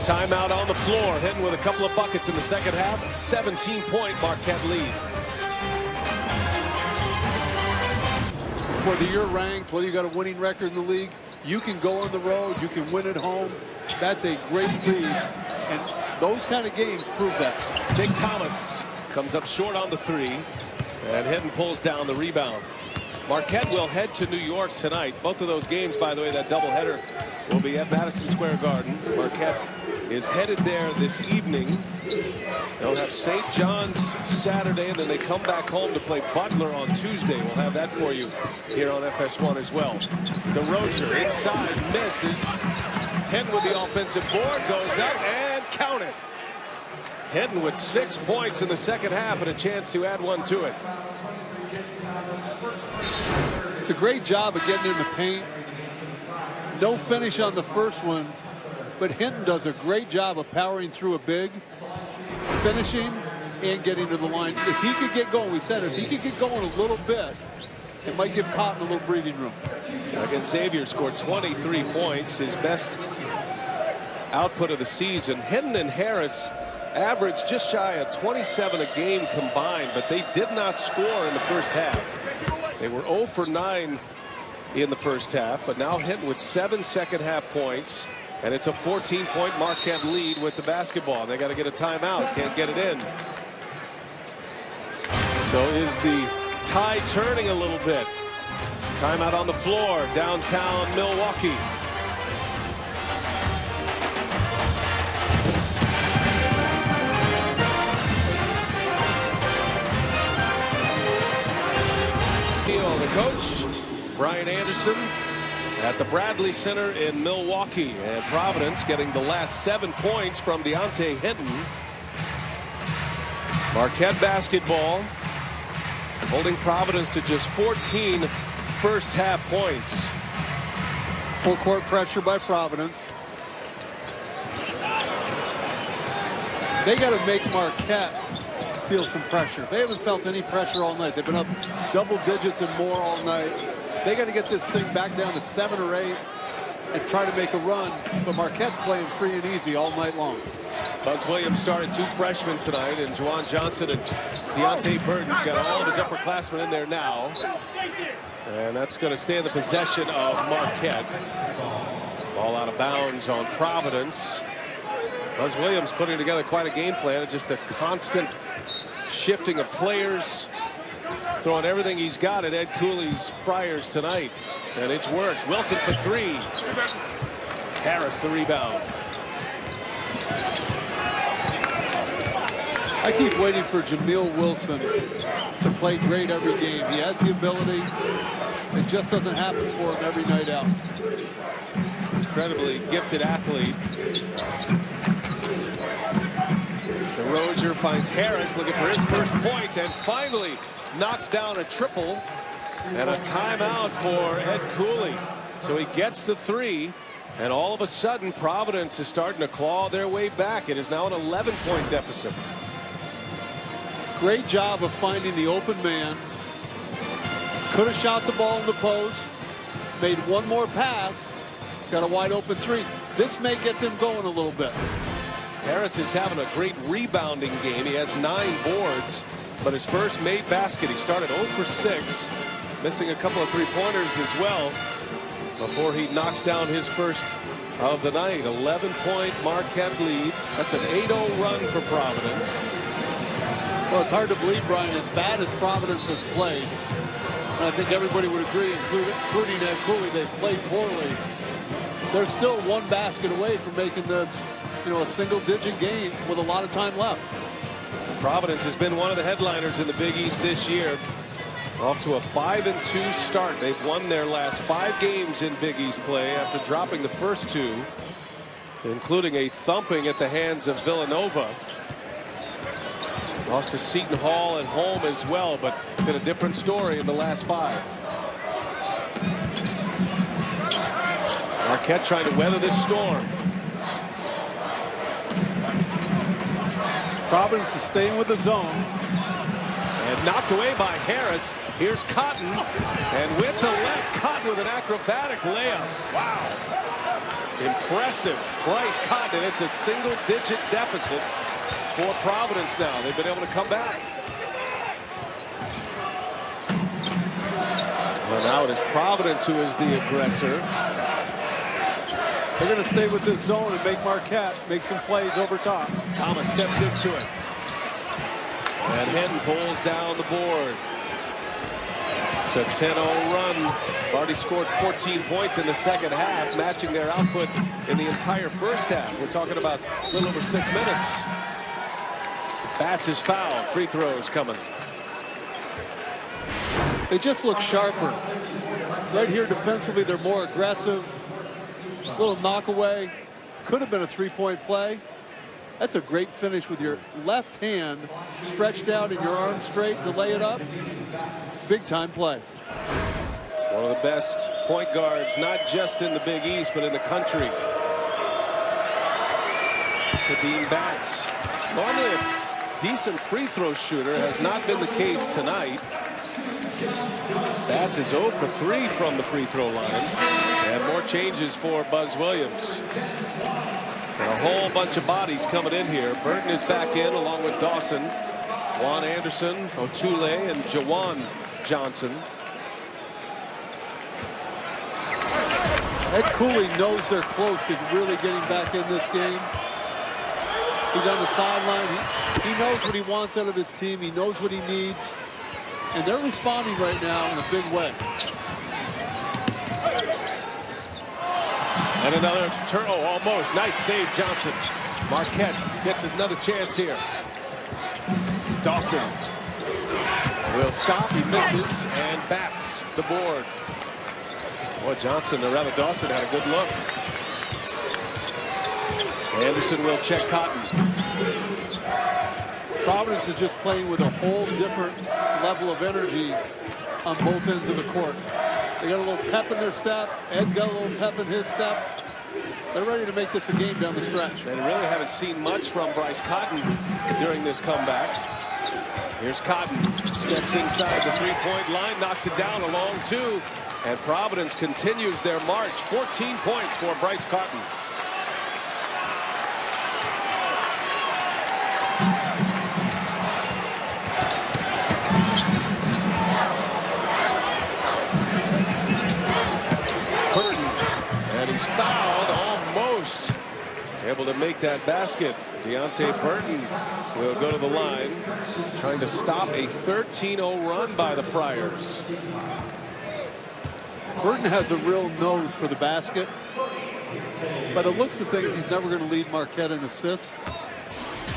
Timeout on the floor. Hinton with a couple of buckets in the second half. 17-point Marquette lead. whether you're ranked, whether you got a winning record in the league, you can go on the road, you can win at home. That's a great lead, and those kind of games prove that. Jake Thomas comes up short on the three, and Hinton pulls down the rebound. Marquette will head to New York tonight. Both of those games, by the way, that doubleheader will be at Madison Square Garden. Marquette is headed there this evening. They'll have St. John's Saturday, and then they come back home to play Butler on Tuesday. We'll have that for you here on FS1 as well. DeRozier inside, misses. Hinton with the offensive board, goes up and count it. Hinton with 6 points in the second half and a chance to add one to it. It's a great job of getting in the paint. No finish on the first one, but Hinton does a great job of powering through a big, finishing, and getting to the line. If he could get going, we said if he could get going a little bit, it might give Cotton a little breathing room. Again, Xavier scored 23 points, his best output of the season. Hinton and Harris averaged just shy of 27 a game combined, but they did not score in the first half. They were 0 for 9 in the first half, but now Hinton with 7 second half points, and it's a 14-point Marquette lead with the basketball. They got to get a timeout, can't get it in. So is the tide turning a little bit? Timeout on the floor, downtown Milwaukee. The coach, Brian Anderson, at the Bradley Center in Milwaukee, and Providence getting the last 7 points from Deontay Hinton. Marquette basketball holding Providence to just 14 first half points. Full court pressure by Providence. They got to make Marquette feel some pressure. They haven't felt any pressure all night. They've been up double digits and more all night. They got to get this thing back down to 7 or 8 and try to make a run. But Marquette's playing free and easy all night long. Buzz Williams started 2 freshmen tonight, and Juwan Johnson and Deontay Burton's got all of his upperclassmen in there now. And that's going to stay in the possession of Marquette. Ball out of bounds on Providence. Buzz Williams putting together quite a game plan. It's just a constant shifting of players, throwing everything he's got at Ed Cooley's Friars tonight, and it's worked. Wilson for 3. Harris the rebound. I keep waiting for Jamil Wilson to play great every game. He has the ability. It just doesn't happen for him every night out. Incredibly gifted athlete. DeRozier finds Harris looking for his first point, and finally knocks down a triple, and a timeout for Ed Cooley. So he gets the 3, and all of a sudden Providence is starting to claw their way back. It is now an 11-point deficit. Great job of finding the open man. Could have shot the ball in the post, made one more pass, got a wide open 3. This may get them going a little bit. Harris is having a great rebounding game. He has 9 boards, but his first made basket, he started 0 for 6, missing a couple of 3-pointers as well before he knocks down his first of the night. 11-point Marquette lead. That's an 8-0 run for Providence. Well, it's hard to believe, Brian, as bad as Providence has played, and I think everybody would agree, including Ed Cooley, they've played poorly. They're still 1 basket away from making this, a single-digit game with a lot of time left. Providence has been one of the headliners in the Big East this year. Off to a 5-2 start. They've won their last 5 games in Big East play after dropping the first 2, including a thumping at the hands of Villanova. Lost to Seton Hall at home as well, but been a different story in the last 5. Marquette trying to weather this storm. Providence is staying with the zone. And knocked away by Harris. Here's Cotton. And with the left, Cotton with an acrobatic layup. Wow. Impressive. Bryce Cotton. It's a single-digit deficit for Providence now. They've been able to come back. Well, Now it is Providence who is the aggressor. They're going to stay with this zone and make Marquette make some plays over top. Thomas steps into it. And Hinton pulls down the board. It's a 10-0 run. Already scored 14 points in the second half, matching their output in the entire first half. We're talking about a little over 6 minutes. Bats is fouled. Free throws coming. They just look sharper. Right here defensively, they're more aggressive. A little knockaway. Could have been a three-point play. That's a great finish with your left hand stretched out and your arm straight to lay it up. Big-time play. One of the best point guards, not just in the Big East, but in the country. Kadeem Bats. Normally a decent free throw shooter, has not been the case tonight. Bats is 0 for 3 from the free throw line. And more changes for Buzz Williams. And a whole bunch of bodies coming in here. Burton is back in along with Dawson, Juan Anderson, Otule, and Jawan Johnson. Ed Cooley knows they're close to really getting back in this game. He's on the sideline. He knows what he wants out of his team. He knows what he needs. And they're responding right now in a big way. And another turn. Oh, almost. Nice save, Johnson. Marquette gets another chance here. Dawson will stop. He misses and bats the board. Boy, Johnson, or rather Dawson, had a good look. Anderson will check Cotton. Providence is just playing with a whole different level of energy on both ends of the court. They got a little pep in their step. Ed's got a little pep in his step. They're ready to make this a game down the stretch. They really haven't seen much from Bryce Cotton during this comeback. Here's Cotton. Steps inside the three-point line. Knocks it down along two. And Providence continues their march. 14 points for Bryce Cotton. Fouled, almost able to make that basket. Deontay Burton will go to the line, trying to stop a 13-0 run by the Friars. Burton has a real nose for the basket. By the looks of things, he's never going to lead Marquette in assists.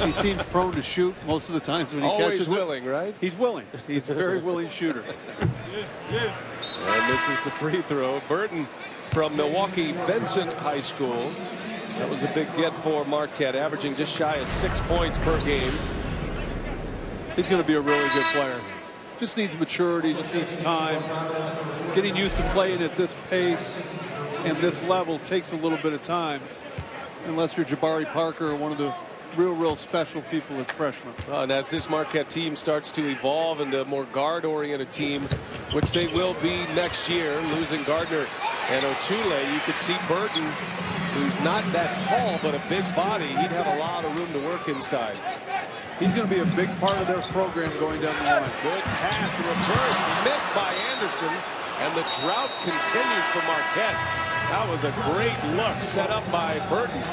He seems prone to shoot most of the times when he catches it. Always willing, right? He's willing. He's a very willing shooter. And this is the free throw. Burton from Milwaukee Vincent High School. That was a big get for Marquette, averaging just shy of 6 points per game. He's going to be a really good player. Just needs maturity, just needs time. Getting used to playing at this pace and this level takes a little bit of time, unless you're Jabari Parker or one of the real special people as freshmen. And as this Marquette team starts to evolve into a more guard-oriented team, which they will be next year, losing Gardner and Otule, you could see Burton, who's not that tall but a big body, he'd have a lot of room to work inside. He's going to be a big part of their program going down the line. Good pass, reverse, missed by Anderson, and the drought continues for Marquette. That was a great look set up by Burton.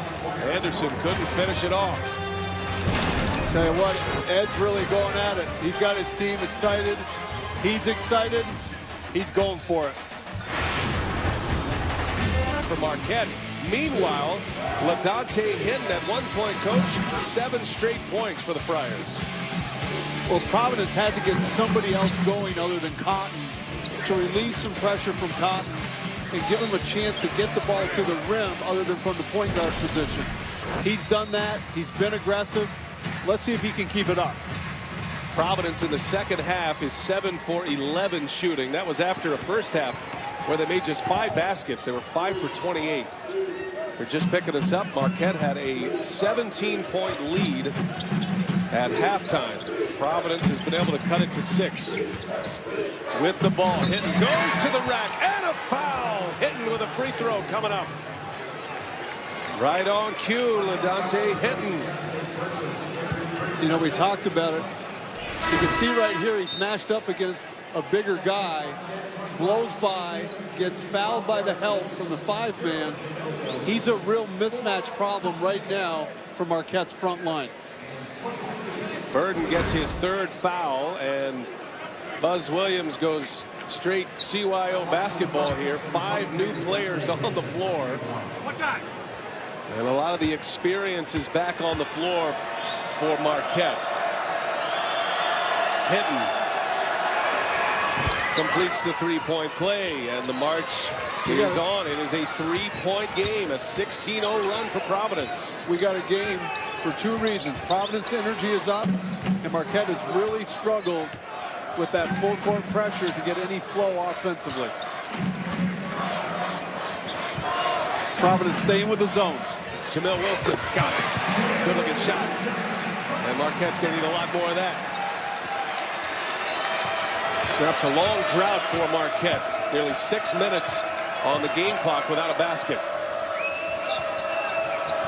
Anderson couldn't finish it off. Tell you what, Ed's really going at it. He's got his team excited. He's excited. He's going for it. For Marquette. Meanwhile, LaDontae Hinton at one point, coach, 7 straight points for the Friars. Well, Providence had to get somebody else going other than Cotton to relieve some pressure from Cotton and give him a chance to get the ball to the rim other than from the point guard position. He's done that. He's been aggressive. Let's see if he can keep it up. Providence in the second half is 7 for 11 shooting. That was after a first half where they made just 5 baskets. They were 5 for 28. For just picking this up, Marquette had a 17-point lead at halftime. Providence has been able to cut it to 6. With the ball, Hinton goes to the rack, and a foul. Hinton with a free throw coming up. Right on cue, LaDontae Hinton. You know, we talked about it. You can see right here he's matched up against a bigger guy, blows by, gets fouled by the help from the 5-man. He's a real mismatch problem right now for Marquette's front line. Burden gets his 3rd foul, and Buzz Williams goes straight CYO basketball here. 5 new players on the floor. And a lot of the experience is back on the floor for Marquette. Hinton completes the 3-point play, and the march is on. It is a 3-point game, a 16-0 run for Providence. We got a game for 2 reasons. Providence energy is up, and Marquette has really struggled with that full court pressure to get any flow offensively. Providence staying with the zone. Jamil Wilson got it. Good looking shot. And Marquette's going to need a lot more of that. Snaps a long drought for Marquette. Nearly 6 minutes on the game clock without a basket.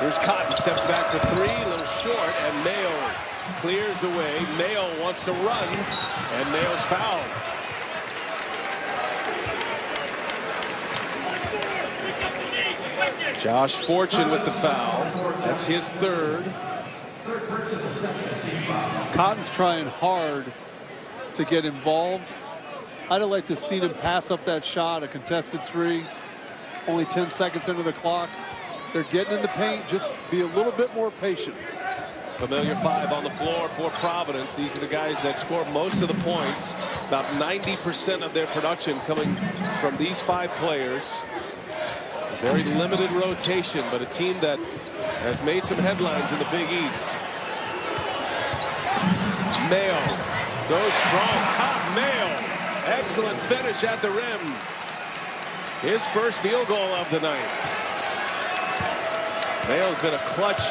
Here's Cotton, steps back for 3, a little short, and Mayo clears away. Mayo wants to run, and Mayo's fouled. Josh Fortune with the foul. That's his 3rd. Cotton's trying hard to get involved. I'd have liked to have seen him pass up that shot, a contested 3. Only 10 seconds into the clock. They're getting in the paint. Just be a little bit more patient. Familiar 5 on the floor for Providence. These are the guys that score most of the points. About 90% of their production coming from these 5 players. A very limited rotation, but a team that has made some headlines in the Big East. Mayo goes strong. Top Mayo. Excellent finish at the rim. His first field goal of the night. Mayo's been a clutch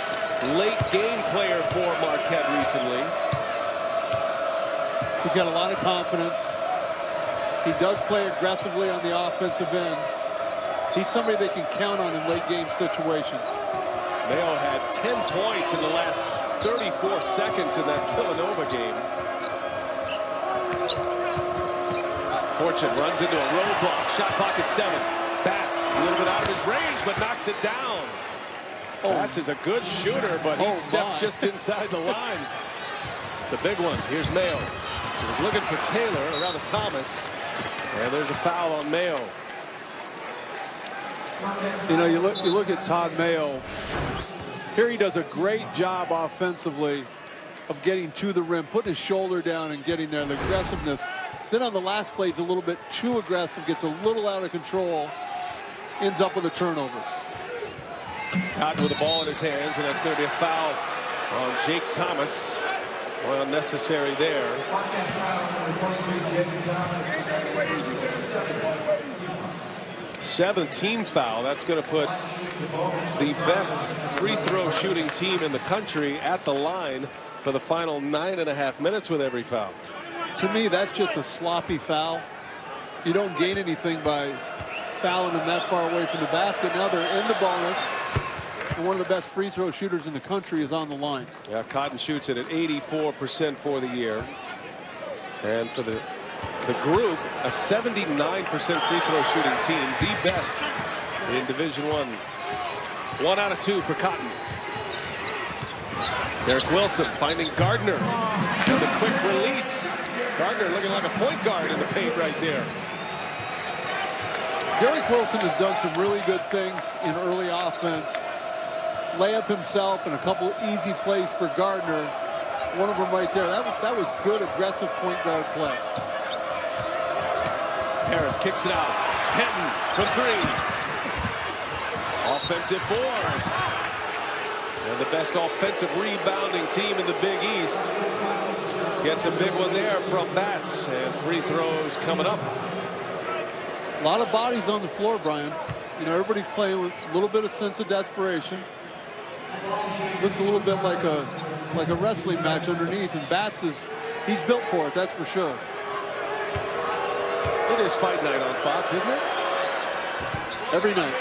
late game player for Marquette recently. He's got a lot of confidence. He does play aggressively on the offensive end. He's somebody they can count on in late game situations. Mayo had 10 points in the last 34 seconds in that Villanova game. Fortune runs into a roadblock. Shot pocket 7. Bats a little bit out of his range, but knocks it down. Bats is a good shooter, but he steps just inside the line. It's a big one. Here's Mayo. He was looking for Taylor around the Thomas, and there's a foul on Mayo. You know, you look at Todd Mayo. Here he does a great job offensively of getting to the rim, putting his shoulder down and getting there, the aggressiveness. Then on the last play, he's a little bit too aggressive, gets a little out of control, ends up with a turnover. Cotton with the ball in his hands, and that's going to be a foul on Jake Thomas. Well, unnecessary there. 7th foul. That's going to put the best free throw shooting team in the country at the line for the final 9.5 minutes with every foul. To me, that's just a sloppy foul. You don't gain anything by fouling them that far away from the basket. Now they're in the bonus. And one of the best free throw shooters in the country is on the line. Yeah, Cotton shoots it at 84% for the year. And for the group, a 79% free throw shooting team, the best in Division I. 1 out of 2 for Cotton. Derek Wilson finding Gardner. And the quick release. Gardner looking like a point guard in the paint right there. Derek Wilson has done some really good things in early offense. Layup himself and a couple easy plays for Gardner. One of them right there. That was good, aggressive point guard play. Harris kicks it out. Hinton for 3. Offensive board. And the best offensive rebounding team in the Big East gets a big one there from Bats. And free throws coming up. A lot of bodies on the floor, Brian. You know, everybody's playing with a little bit of sense of desperation. Looks a little bit like a wrestling match underneath, and Bats he's built for it, that's for sure. It is fight night on Fox, isn't it? Every night.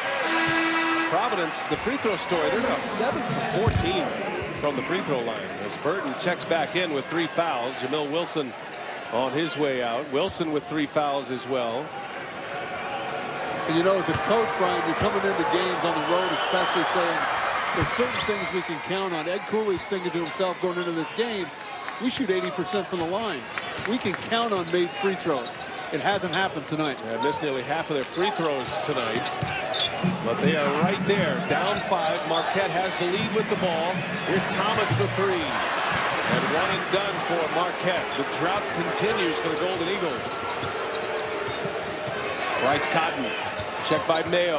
Providence, the free throw story, they're now 7 for 14 from the free throw line as Burton checks back in with 3 fouls. Jamil Wilson on his way out. Wilson with 3 fouls as well. And you know, as a coach, Brian, you're coming into games on the road, especially saying there's certain things we can count on. Ed Cooley's thinking to himself going into this game, we shoot 80% from the line. We can count on made free throws. It hasn't happened tonight. Yeah, missed nearly half of their free throws tonight. But they are right there, down 5. Marquette has the lead with the ball. Here's Thomas for 3. And 1 and done for Marquette. The drought continues for the Golden Eagles. Bryce Cotton, checked by Mayo.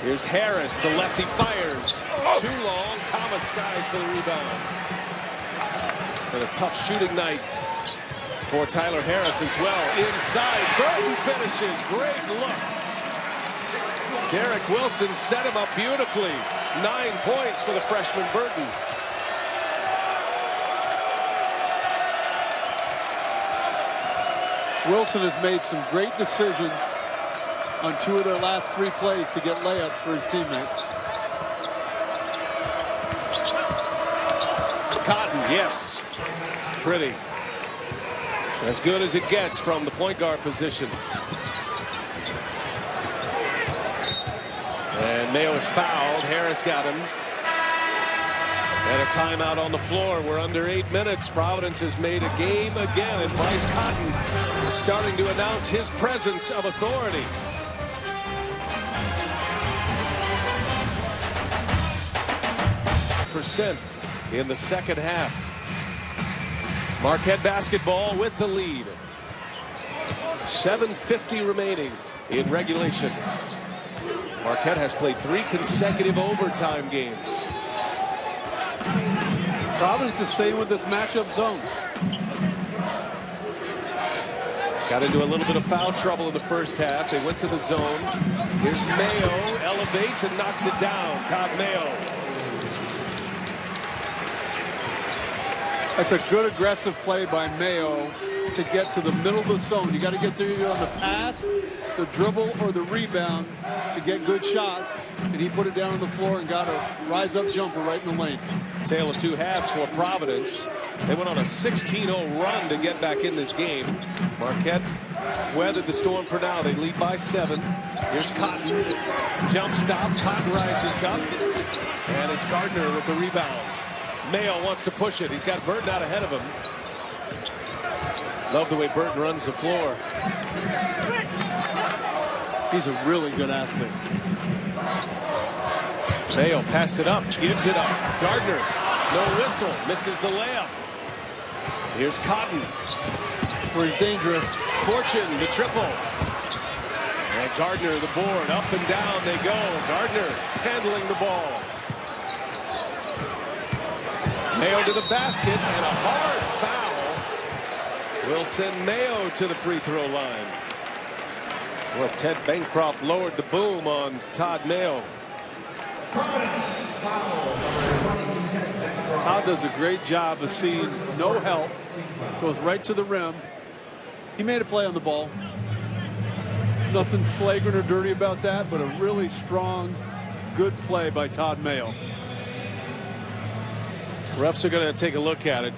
Here's Harris, the lefty fires. Too long. Thomas skies for the rebound. And a tough shooting night for Tyler Harris as well. Inside, Burton finishes. Great look. Derek Wilson set him up beautifully. 9 points for the freshman Burton. Wilson has made some great decisions on 2 of their last 3 plays to get layups for his teammates. Cotton, yes. Pretty. As good as it gets from the point guard position. And Mayo is fouled. Harris got him. And a timeout on the floor. We're under 8 minutes. Providence has made a game again. And Bryce Cotton is starting to announce his presence of authority. Percent in the second half. Marquette basketball with the lead. 7:50 remaining in regulation. Marquette has played 3 consecutive overtime games. Providence is staying with this matchup zone. Got into a little bit of foul trouble in the first half. They went to the zone. Here's Mayo, elevates and knocks it down. Todd Mayo. That's a good aggressive play by Mayo to get to the middle of the zone. You got to get there either on the pass, the dribble, or the rebound to get good shots. And he put it down on the floor and got a rise-up jumper right in the lane. Tale of 2 halves for Providence. They went on a 16-0 run to get back in this game. Marquette weathered the storm for now. They lead by 7. Here's Cotton. Jump stop. Cotton rises up. And it's Gardner with the rebound. Mayo wants to push it. He's got Burton out ahead of him. Love the way Burton runs the floor. He's a really good athlete. Mayo passed it up, gives it up. Gardner, no whistle, misses the layup. Here's Cotton. Where he's dangerous. Fortune, the triple. And Gardner, the board, up and down they go. Gardner handling the ball. Mayo to the basket, and a hard foul will send Mayo to the free throw line. Well, Ted Bancroft lowered the boom on Todd Mayo. Todd does a great job of seeing no help. Goes right to the rim. He made a play on the ball. Nothing flagrant or dirty about that, but a really strong, good play by Todd Mayo. Refs are going to take a look at it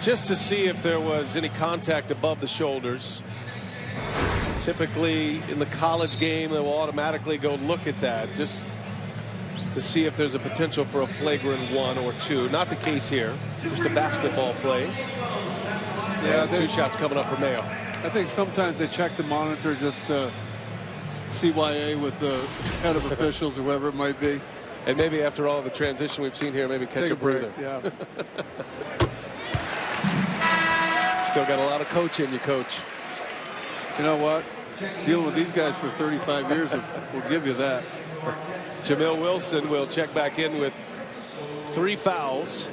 just to see if there was any contact above the shoulders. Typically in the college game, they will automatically go look at that just to see if there's a potential for a flagrant 1 or 2. Not the case here. Just a basketball play. Yeah, 2 shots coming up for Mayo. I think sometimes they check the monitor just to CYA with the head of officials or whatever it might be. And maybe after all the transition we've seen here, maybe catch a breather. Yeah. Still got a lot of coach in you, Coach. You know what? Dealing with these guys for 35 years will give you that. Jamil Wilson will check back in with 3 fouls.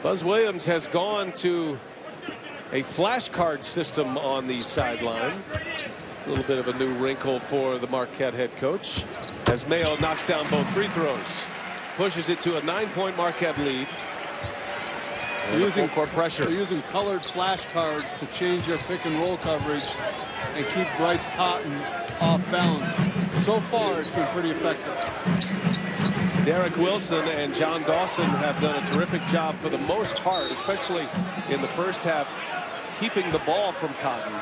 Buzz Williams has gone to a flashcard system on the sideline. A little bit of a new wrinkle for the Marquette head coach. As Mayo knocks down both free throws. Pushes it to a 9-point Marquette lead. Using court pressure. They're using colored flashcards to change their pick and roll coverage and keep Bryce Cotton off balance. So far, it's been pretty effective. Derek Wilson and John Dawson have done a terrific job for the most part, especially in the first half, keeping the ball from Cotton.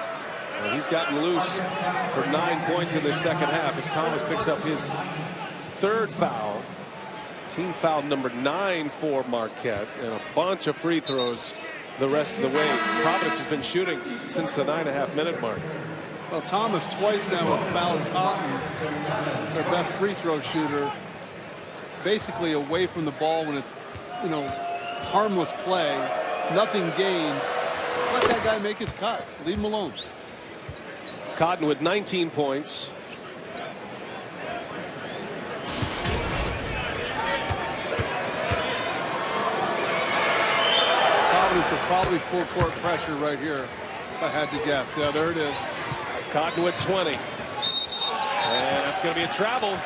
And he's gotten loose for 9 points in the second half as Thomas picks up his third foul. Team foul number 9 for Marquette, and a bunch of free throws the rest of the way. Providence has been shooting since the 9.5-minute mark. Well, Thomas twice now has fouled Cotton, their best free throw shooter, basically away from the ball when it's, harmless play, nothing gained. Just let that guy make his cut. Leave him alone. Cotton with 19 points. Providence are probably full court pressure right here, if I had to guess. Yeah, there it is. Cotton with 20. And that's going to be a travel.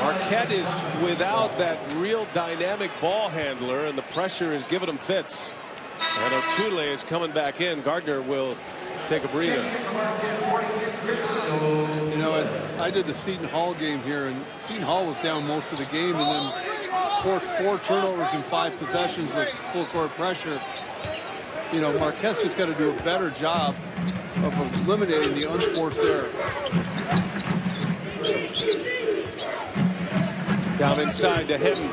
Marquette is without that real dynamic ball handler, and the pressure is giving them fits. And Otule is coming back in. Gardner will take a breather. I did the Seton Hall game here, and Seton Hall was down most of the game and then forced 4 turnovers in 5 possessions with full court pressure. Marquette's just got to do a better job of eliminating the unforced error. Down inside to Hinton,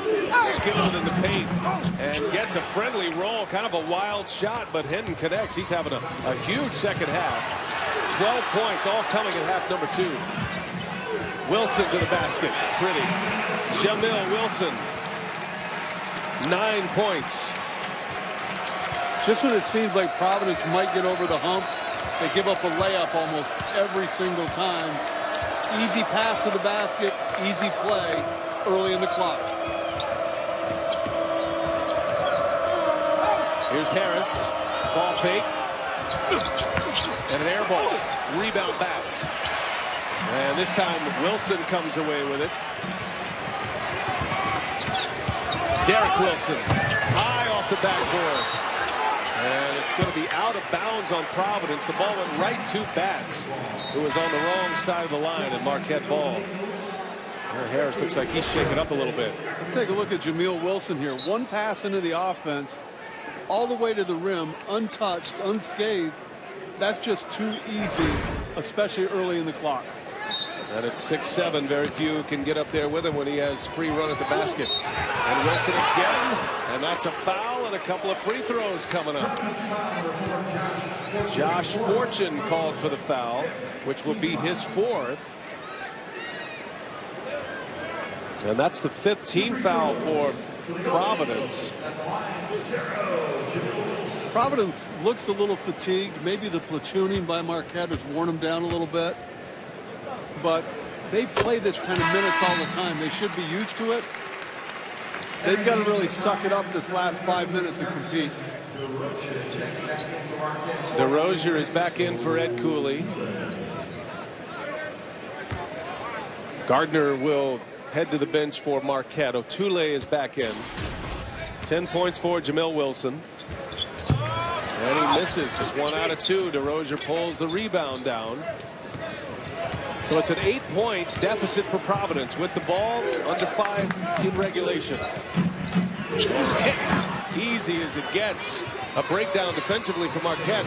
skilled in the paint, and gets a friendly roll, kind of a wild shot, but Hinton connects. He's having a huge second half. 12 points, all coming in half number 2. Wilson to the basket, pretty. Jamil Wilson, 9 points. Just when it seems like Providence might get over the hump, they give up a layup almost every single time. Easy pass to the basket, easy play early in the clock. Here's Harris, ball fake, and an air ball. Rebound bats. And this time Wilson comes away with it. Derek Wilson, high off the backboard. And it's going to be out of bounds on Providence. The ball went right to Batts, who was on the wrong side of the line, and Marquette ball. Harris looks like he's shaken up a little bit. Let's take a look at Jamil Wilson here. One pass into the offense, all the way to the rim, untouched, unscathed. That's just too easy, especially early in the clock. And it's 6-7. Very few can get up there with him when he has free run at the basket. And Wilson again, and that's a foul and a couple of free throws coming up. Josh Fortune called for the foul, which will be his 4th. And that's the 5th team foul for Providence. Providence looks a little fatigued. Maybe the platooning by Marquette has worn them down a little bit. But they play this kind of minutes all the time. They should be used to it. They've got to really suck it up this last 5 minutes and compete. DeRozier is back in for Ed Cooley. Gardner will head to the bench for Marquette. Otule is back in. 10 points for Jamil Wilson. And he misses, just 1 out of 2. DeRozier pulls the rebound down. So it's an 8-point deficit for Providence with the ball under 5 in regulation. Easy as it gets. A breakdown defensively for Marquette.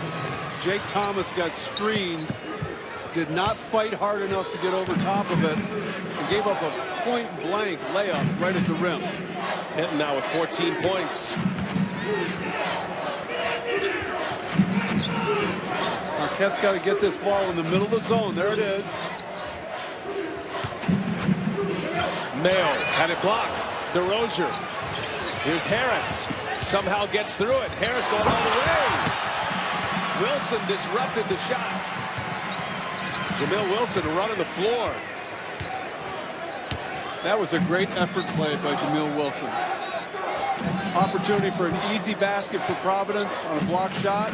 Jake Thomas got screened, did not fight hard enough to get over top of it, and gave up a point-blank layup right at the rim. Hinton now with 14 points. Marquette's got to get this ball in the middle of the zone. There it is. Mayo had it blocked. DeRozier. Here's Harris. Somehow gets through it. Harris going all the way. Wilson disrupted the shot. Jamil Wilson running the floor. That was a great effort play by Jamil Wilson. Opportunity for an easy basket for Providence on a block shot.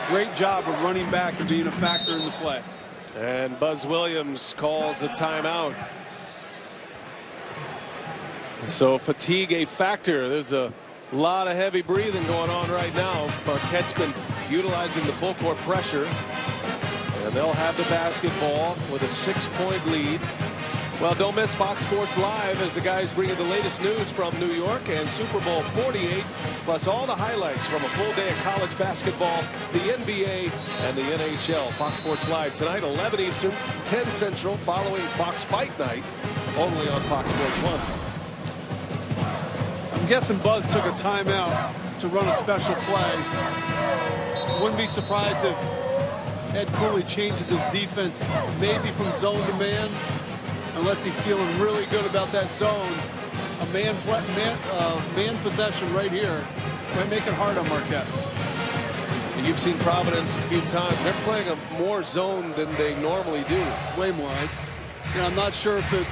Great job of running back and being a factor in the play. And Buzz Williams calls a timeout. So fatigue a factor. There's a lot of heavy breathing going on right now. Marquette's been utilizing the full court pressure. And they'll have the basketball with a 6-point lead. Well, don't miss Fox Sports Live as the guys bring you the latest news from New York and Super Bowl 48, plus all the highlights from a full day of college basketball, the NBA, and the NHL. Fox Sports Live tonight, 11 Eastern, 10 Central, following Fox Fight Night, only on Fox Sports 1. I'm guessing Buzz took a timeout to run a special play. Wouldn't be surprised if Ed Cooley changes his defense maybe from zone to man, unless he's feeling really good about that zone. A man possession right here might make it hard on Marquette. And you've seen Providence a few times. They're playing a more zone than they normally do. Way more. I'm not sure if it.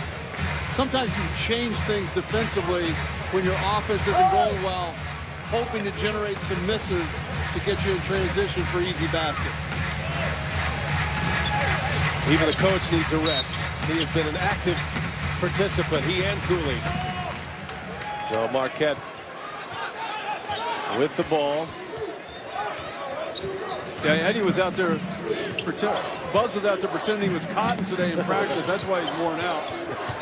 Sometimes you change things defensively when your offense isn't going well, hoping to generate some misses to get you in transition for easy basket. Even the coach needs a rest. He has been an active participant, he and Cooley. So Marquette with the ball. Yeah, Eddie was out there, Buzz was out there pretending he was cotton today in practice. That's why he's worn out.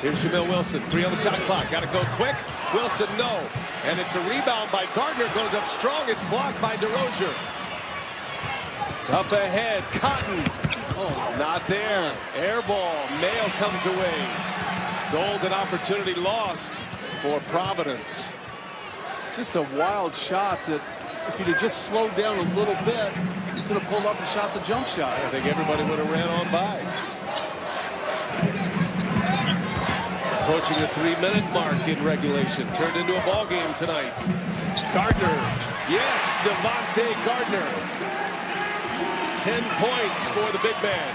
Here's Jamil Wilson, 3 on the shot clock. Got to go quick. Wilson, no. And it's a rebound by Gardner. Goes up strong. It's blocked by DeRozier. Up ahead, Cotton. Oh, not there. Air ball. Mayo comes away. Golden opportunity lost for Providence. Just a wild shot that if he'd have just slowed down a little bit, he could have pulled up and shot the jump shot. I think everybody would have ran on by. Approaching the 3-minute mark in regulation. Turned into a ball game tonight. Gardner. Yes, Devontae Gardner. 10 points for the big man.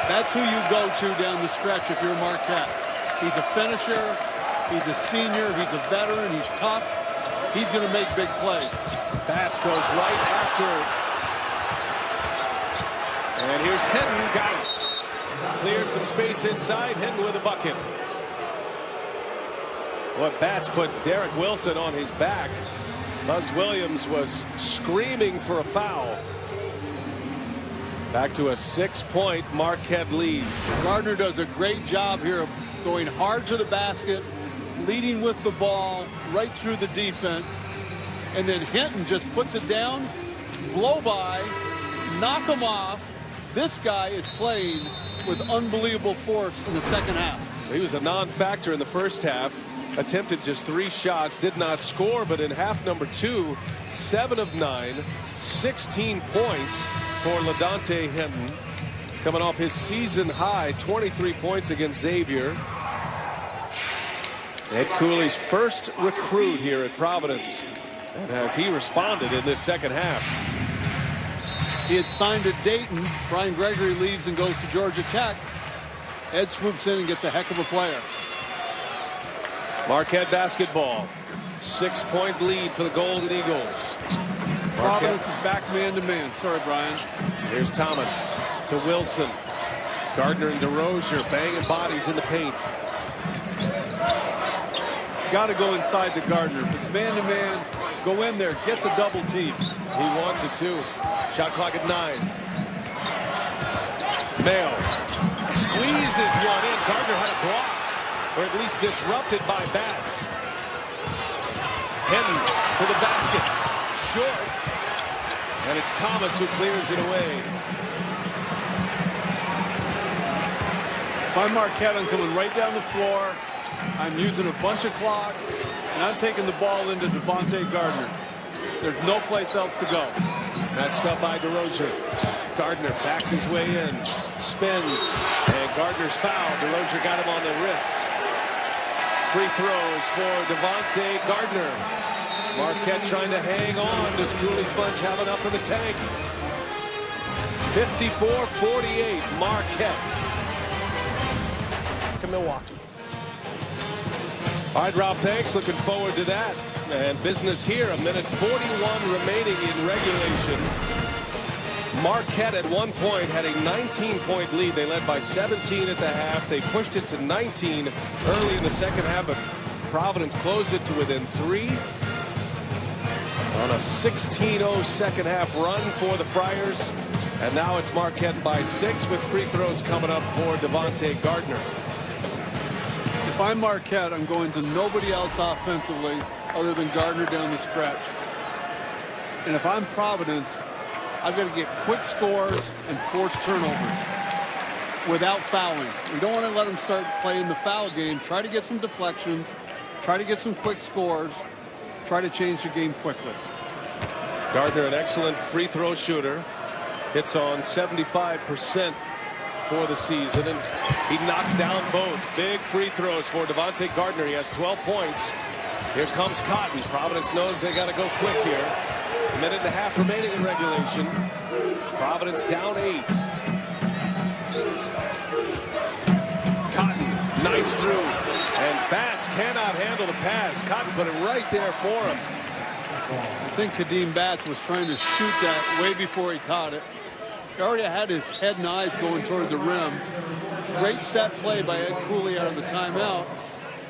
That's who you go to down the stretch if you're Marquette. He's a finisher. He's a senior. He's a veteran. He's tough. He's going to make big plays. Bats goes right after. And here's Hinton. Got it. Cleared some space inside. Hinton with a bucket. What Bats put Derek Wilson on his back. Buzz Williams was screaming for a foul. Back to a 6-point Marquette lead. Gardner does a great job here of going hard to the basket, leading with the ball right through the defense, and then Hinton just puts it down, blow by, knock him off. This guy is playing with unbelievable force in the second half. He was a non-factor in the first half. Attempted just 3 shots, did not score, but in half number 2, 7 of 9, 16 points for LaDontae Hinton, coming off his season high 23 points against Xavier. Ed Cooley's first recruit here at Providence, and has he responded in this second half. He had signed at Dayton. Brian Gregory leaves and goes to Georgia Tech. Ed swoops in and gets a heck of a player. Marquette basketball. 6-point lead for the Golden Eagles. Providence is back man-to-man. Sorry, Brian. Here's Thomas to Wilson. Gardner and DeRozier banging bodies in the paint. Got to go inside to Gardner. If it's man-to-man, go in there, get the double team. He wants it too. Shot clock at 9. Mayo squeezes one in. Gardner had it blocked, or at least disrupted by Bats. Hinton to the basket. Short. And it's Thomas who clears it away. If I'm Marquette, I'm coming right down the floor. I'm using a bunch of clock, and I'm taking the ball into Devontae Gardner. There's no place else to go. Matched up by DeRozier. Gardner backs his way in, spins, and Gardner's fouled. DeRozier got him on the wrist. Free throws for Devontae Gardner. Marquette trying to hang on. Does Cooley's bunch have enough in the tank? 54-48, Marquette. To Milwaukee. All right, Rob, thanks. Looking forward to that. And business here, a minute 41 remaining in regulation. Marquette at one point had a 19-point lead. They led by 17 at the half. They pushed it to 19 early in the second half, but Providence closed it to within 3 on a 16-0 second half run for the Friars. And now it's Marquette by 6 with free throws coming up for Devontae Gardner. If I'm Marquette, I'm going to nobody else offensively other than Gardner down the stretch. And if I'm Providence, I've got to get quick scores and force turnovers without fouling. We don't want to let them start playing the foul game. Try to get some deflections. Try to get some quick scores. Try to change the game quickly. Gardner, an excellent free throw shooter. Hits on 75% for the season, and he knocks down both. Big free throws for Devontae Gardner. He has 12 points. Here comes Cotton. Providence knows they got to go quick here. A minute and a half remaining in regulation. Providence down 8. Cotton knifes through, and Batts cannot handle the pass. Cotton put it right there for him. I think Kadeem Batts was trying to shoot that way before he caught it. He already had his head and eyes going toward the rim. Great set play by Ed Cooley out of the timeout.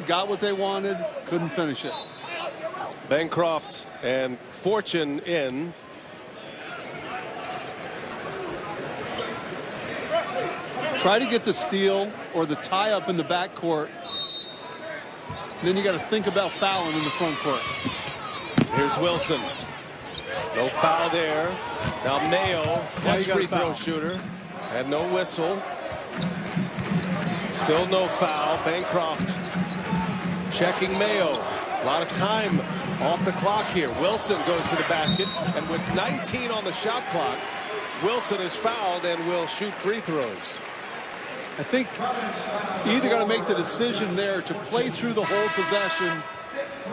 Got what they wanted, couldn't finish it. Bancroft and Fortune in. Try to get the steal or the tie up in the backcourt. Then you got to think about fouling in the front court. Here's Wilson. No foul there. Now Mayo, clutch free throw shooter. Had no whistle. Still no foul. Bancroft checking Mayo. A lot of time off the clock here. Wilson goes to the basket, and with 19 on the shot clock, Wilson is fouled and will shoot free throws. I think you either got to make the decision there to play through the whole possession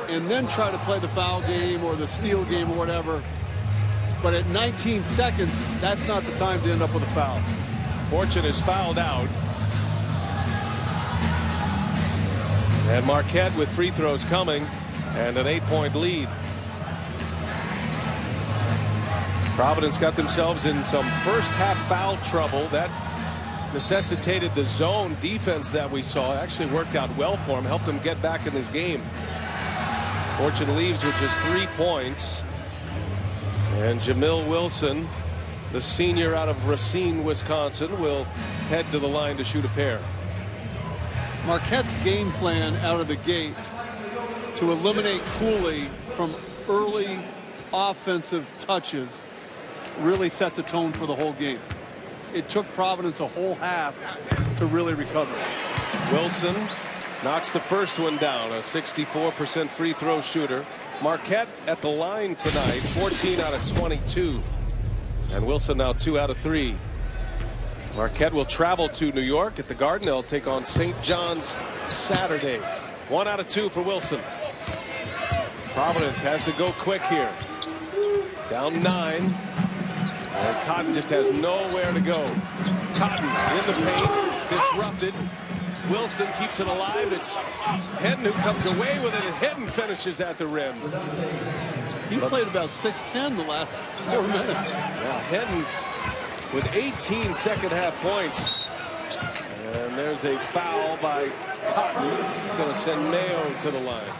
and then try to play the foul game or the steal game or whatever. But at 19 seconds, that's not the time to end up with a foul. Fortune is fouled out. And Marquette with free throws coming and an 8-point lead. Providence got themselves in some first half foul trouble. That necessitated the zone defense that we saw. Actually worked out well for him, helped him get back in this game. Fortune leaves with just 3 points. And Jamil Wilson, the senior out of Racine, Wisconsin, will head to the line to shoot a pair. Marquette's game plan out of the gate to eliminate Cooley from early offensive touches really set the tone for the whole game. It took Providence a whole half to really recover. Wilson knocks the first one down, a 64% free throw shooter. Marquette at the line tonight, 14 out of 22. And Wilson now 2 out of 3. Marquette will travel to New York at the Garden. They'll take on St. John's Saturday. 1 out of 2 for Wilson. Providence has to go quick here. Down 9. And Cotton just has nowhere to go. Cotton in the paint, disrupted. Wilson keeps it alive. It's Hedden who comes away with it, and Hedden finishes at the rim. He's played about 6'10" the last 4 minutes. Yeah, Hedden with 18 second half points. And there's a foul by Cotton. He's going to send Mayo to the line.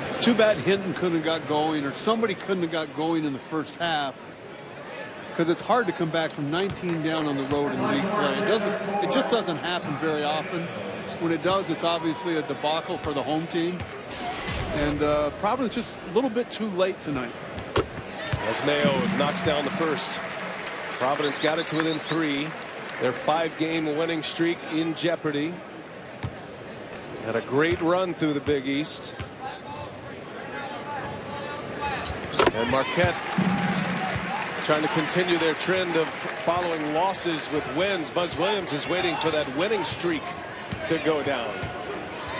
It's too bad Hinton couldn't have got going, or somebody couldn't have got going in the first half, because it's hard to come back from 19 down on the road in league play. It just doesn't happen very often. When it does, it's obviously a debacle for the home team. And Providence just a little bit too late tonight. As Mayo knocks down the first. Providence got it to within 3. Their 5-game winning streak in jeopardy. Had a great run through the Big East. And Marquette trying to continue their trend of following losses with wins. Buzz Williams is waiting for that winning streak to go down.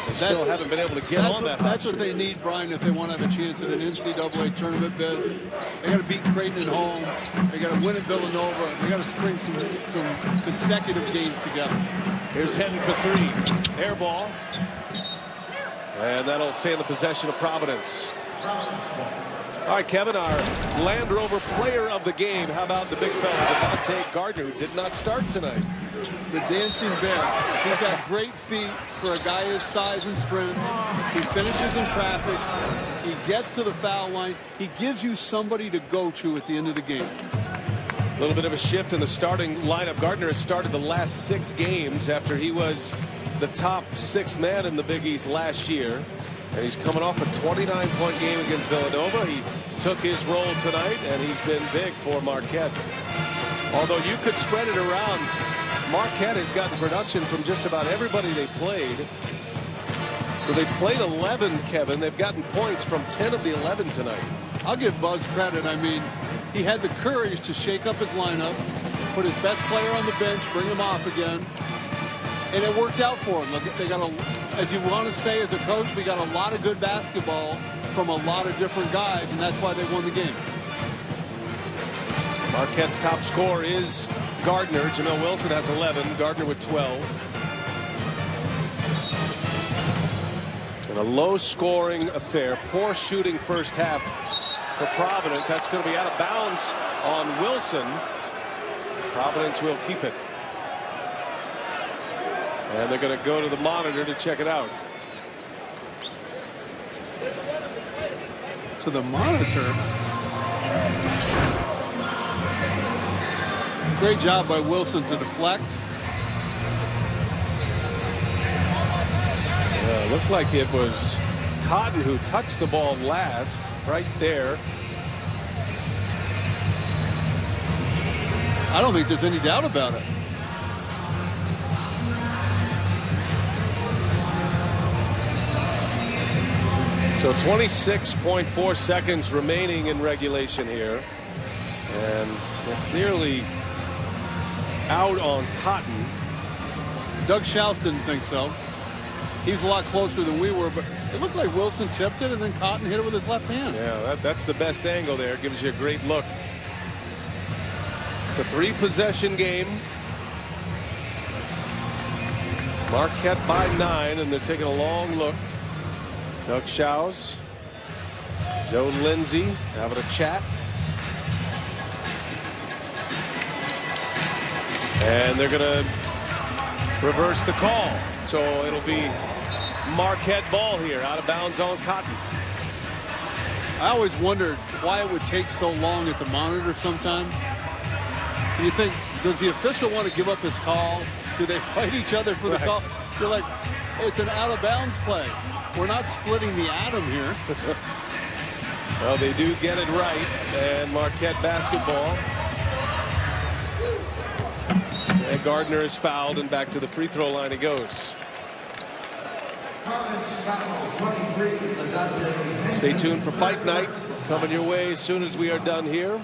They still haven't been able to get on that. That's what they need, Brian, if they want to have a chance at an NCAA tournament bid. They got to beat Creighton at home. They got to win at Villanova. They got to string some consecutive games together. Here's Hedden for 3. Air ball. And that'll stay in the possession of Providence. All right, Kevin, our Land Rover player of the game. How about the big fella, Devontae Gardner, who did not start tonight? The dancing bear. He's got great feet for a guy his size and strength. He finishes in traffic. He gets to the foul line. He gives you somebody to go to at the end of the game. A little bit of a shift in the starting lineup. Gardner has started the last 6 games after he was the top 6th man in the Big East last year. And he's coming off a 29-point game against Villanova. He took his role tonight, and he's been big for Marquette. Although you could spread it around, Marquette has gotten production from just about everybody they played. So they played 11, Kevin. They've gotten points from 10 of the 11 tonight. I'll give Buzz credit. I mean, he had the courage to shake up his lineup, put his best player on the bench, bring him off again, and it worked out for him. Look, they got as you want to say as a coach, we got a lot of good basketball from a lot of different guys, and that's why they won the game. Marquette's top scorer is Gardner. Jamel Wilson has 11. Gardner with 12. And a low-scoring affair. Poor shooting first half for Providence. That's going to be out of bounds on Wilson. Providence will keep it. And they're going to go to the monitor to check it out. To the monitor. Great job by Wilson to deflect. It looked like it was Cotton who touched the ball last, right there. I don't think there's any doubt about it. So 26.4 seconds remaining in regulation here. And they're clearly out on Cotton. Doug Schaus didn't think so. He was a lot closer than we were, but it looked like Wilson tipped it and then Cotton hit it with his left hand. Yeah, that's the best angle there. Gives you a great look. It's a 3-possession game. Marquette by 9, and they're taking a long look. Doug Schaus, Joe Lindsay having a chat. And they're going to reverse the call. So it'll be Marquette ball here, out of bounds on Cotton. I always wondered why it would take so long at the monitor sometimes. And you think, does the official want to give up his call? Do they fight each other for the call? You're like, it's an out of bounds play. We're not splitting the atom here. Well, they do get it right. And Marquette basketball. And Gardner is fouled, and back to the free throw line he goes. Stay tuned for Fight Night coming your way as soon as we are done here.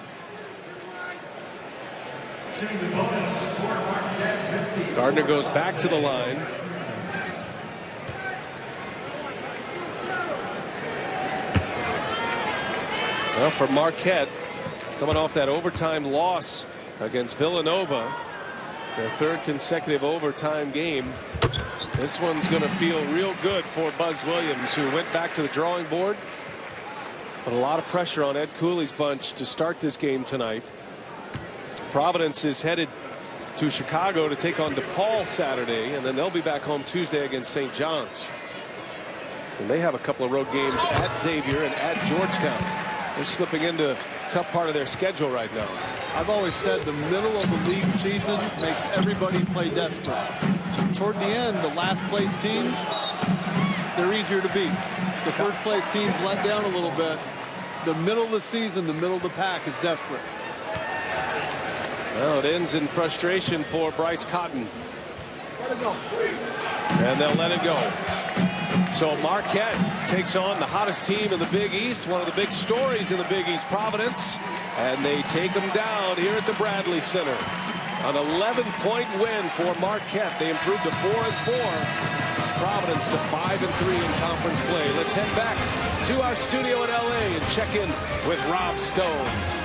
Gardner goes back to the line. Well, for Marquette, coming off that overtime loss against Villanova, their 3rd consecutive overtime game. This one's going to feel real good for Buzz Williams, who went back to the drawing board. Put a lot of pressure on Ed Cooley's bunch to start this game tonight. Providence is headed to Chicago to take on DePaul Saturday, and then they'll be back home Tuesday against St. John's. And they have a couple of road games at Xavier and at Georgetown. They're slipping into a tough part of their schedule right now. I've always said the middle of the league season makes everybody play desperate. Toward the end, the last place teams, they're easier to beat. The first place teams let down a little bit. The middle of the season, the middle of the pack is desperate. Well, it ends in frustration for Bryce Cotton. And they'll let it go. So Marquette takes on the hottest team in the Big East, one of the big stories in the Big East, Providence, and they take them down here at the Bradley Center. An 11-point win for Marquette. They improved to 4-4. Providence to 5-3 in conference play. Let's head back to our studio in LA and check in with Rob Stone.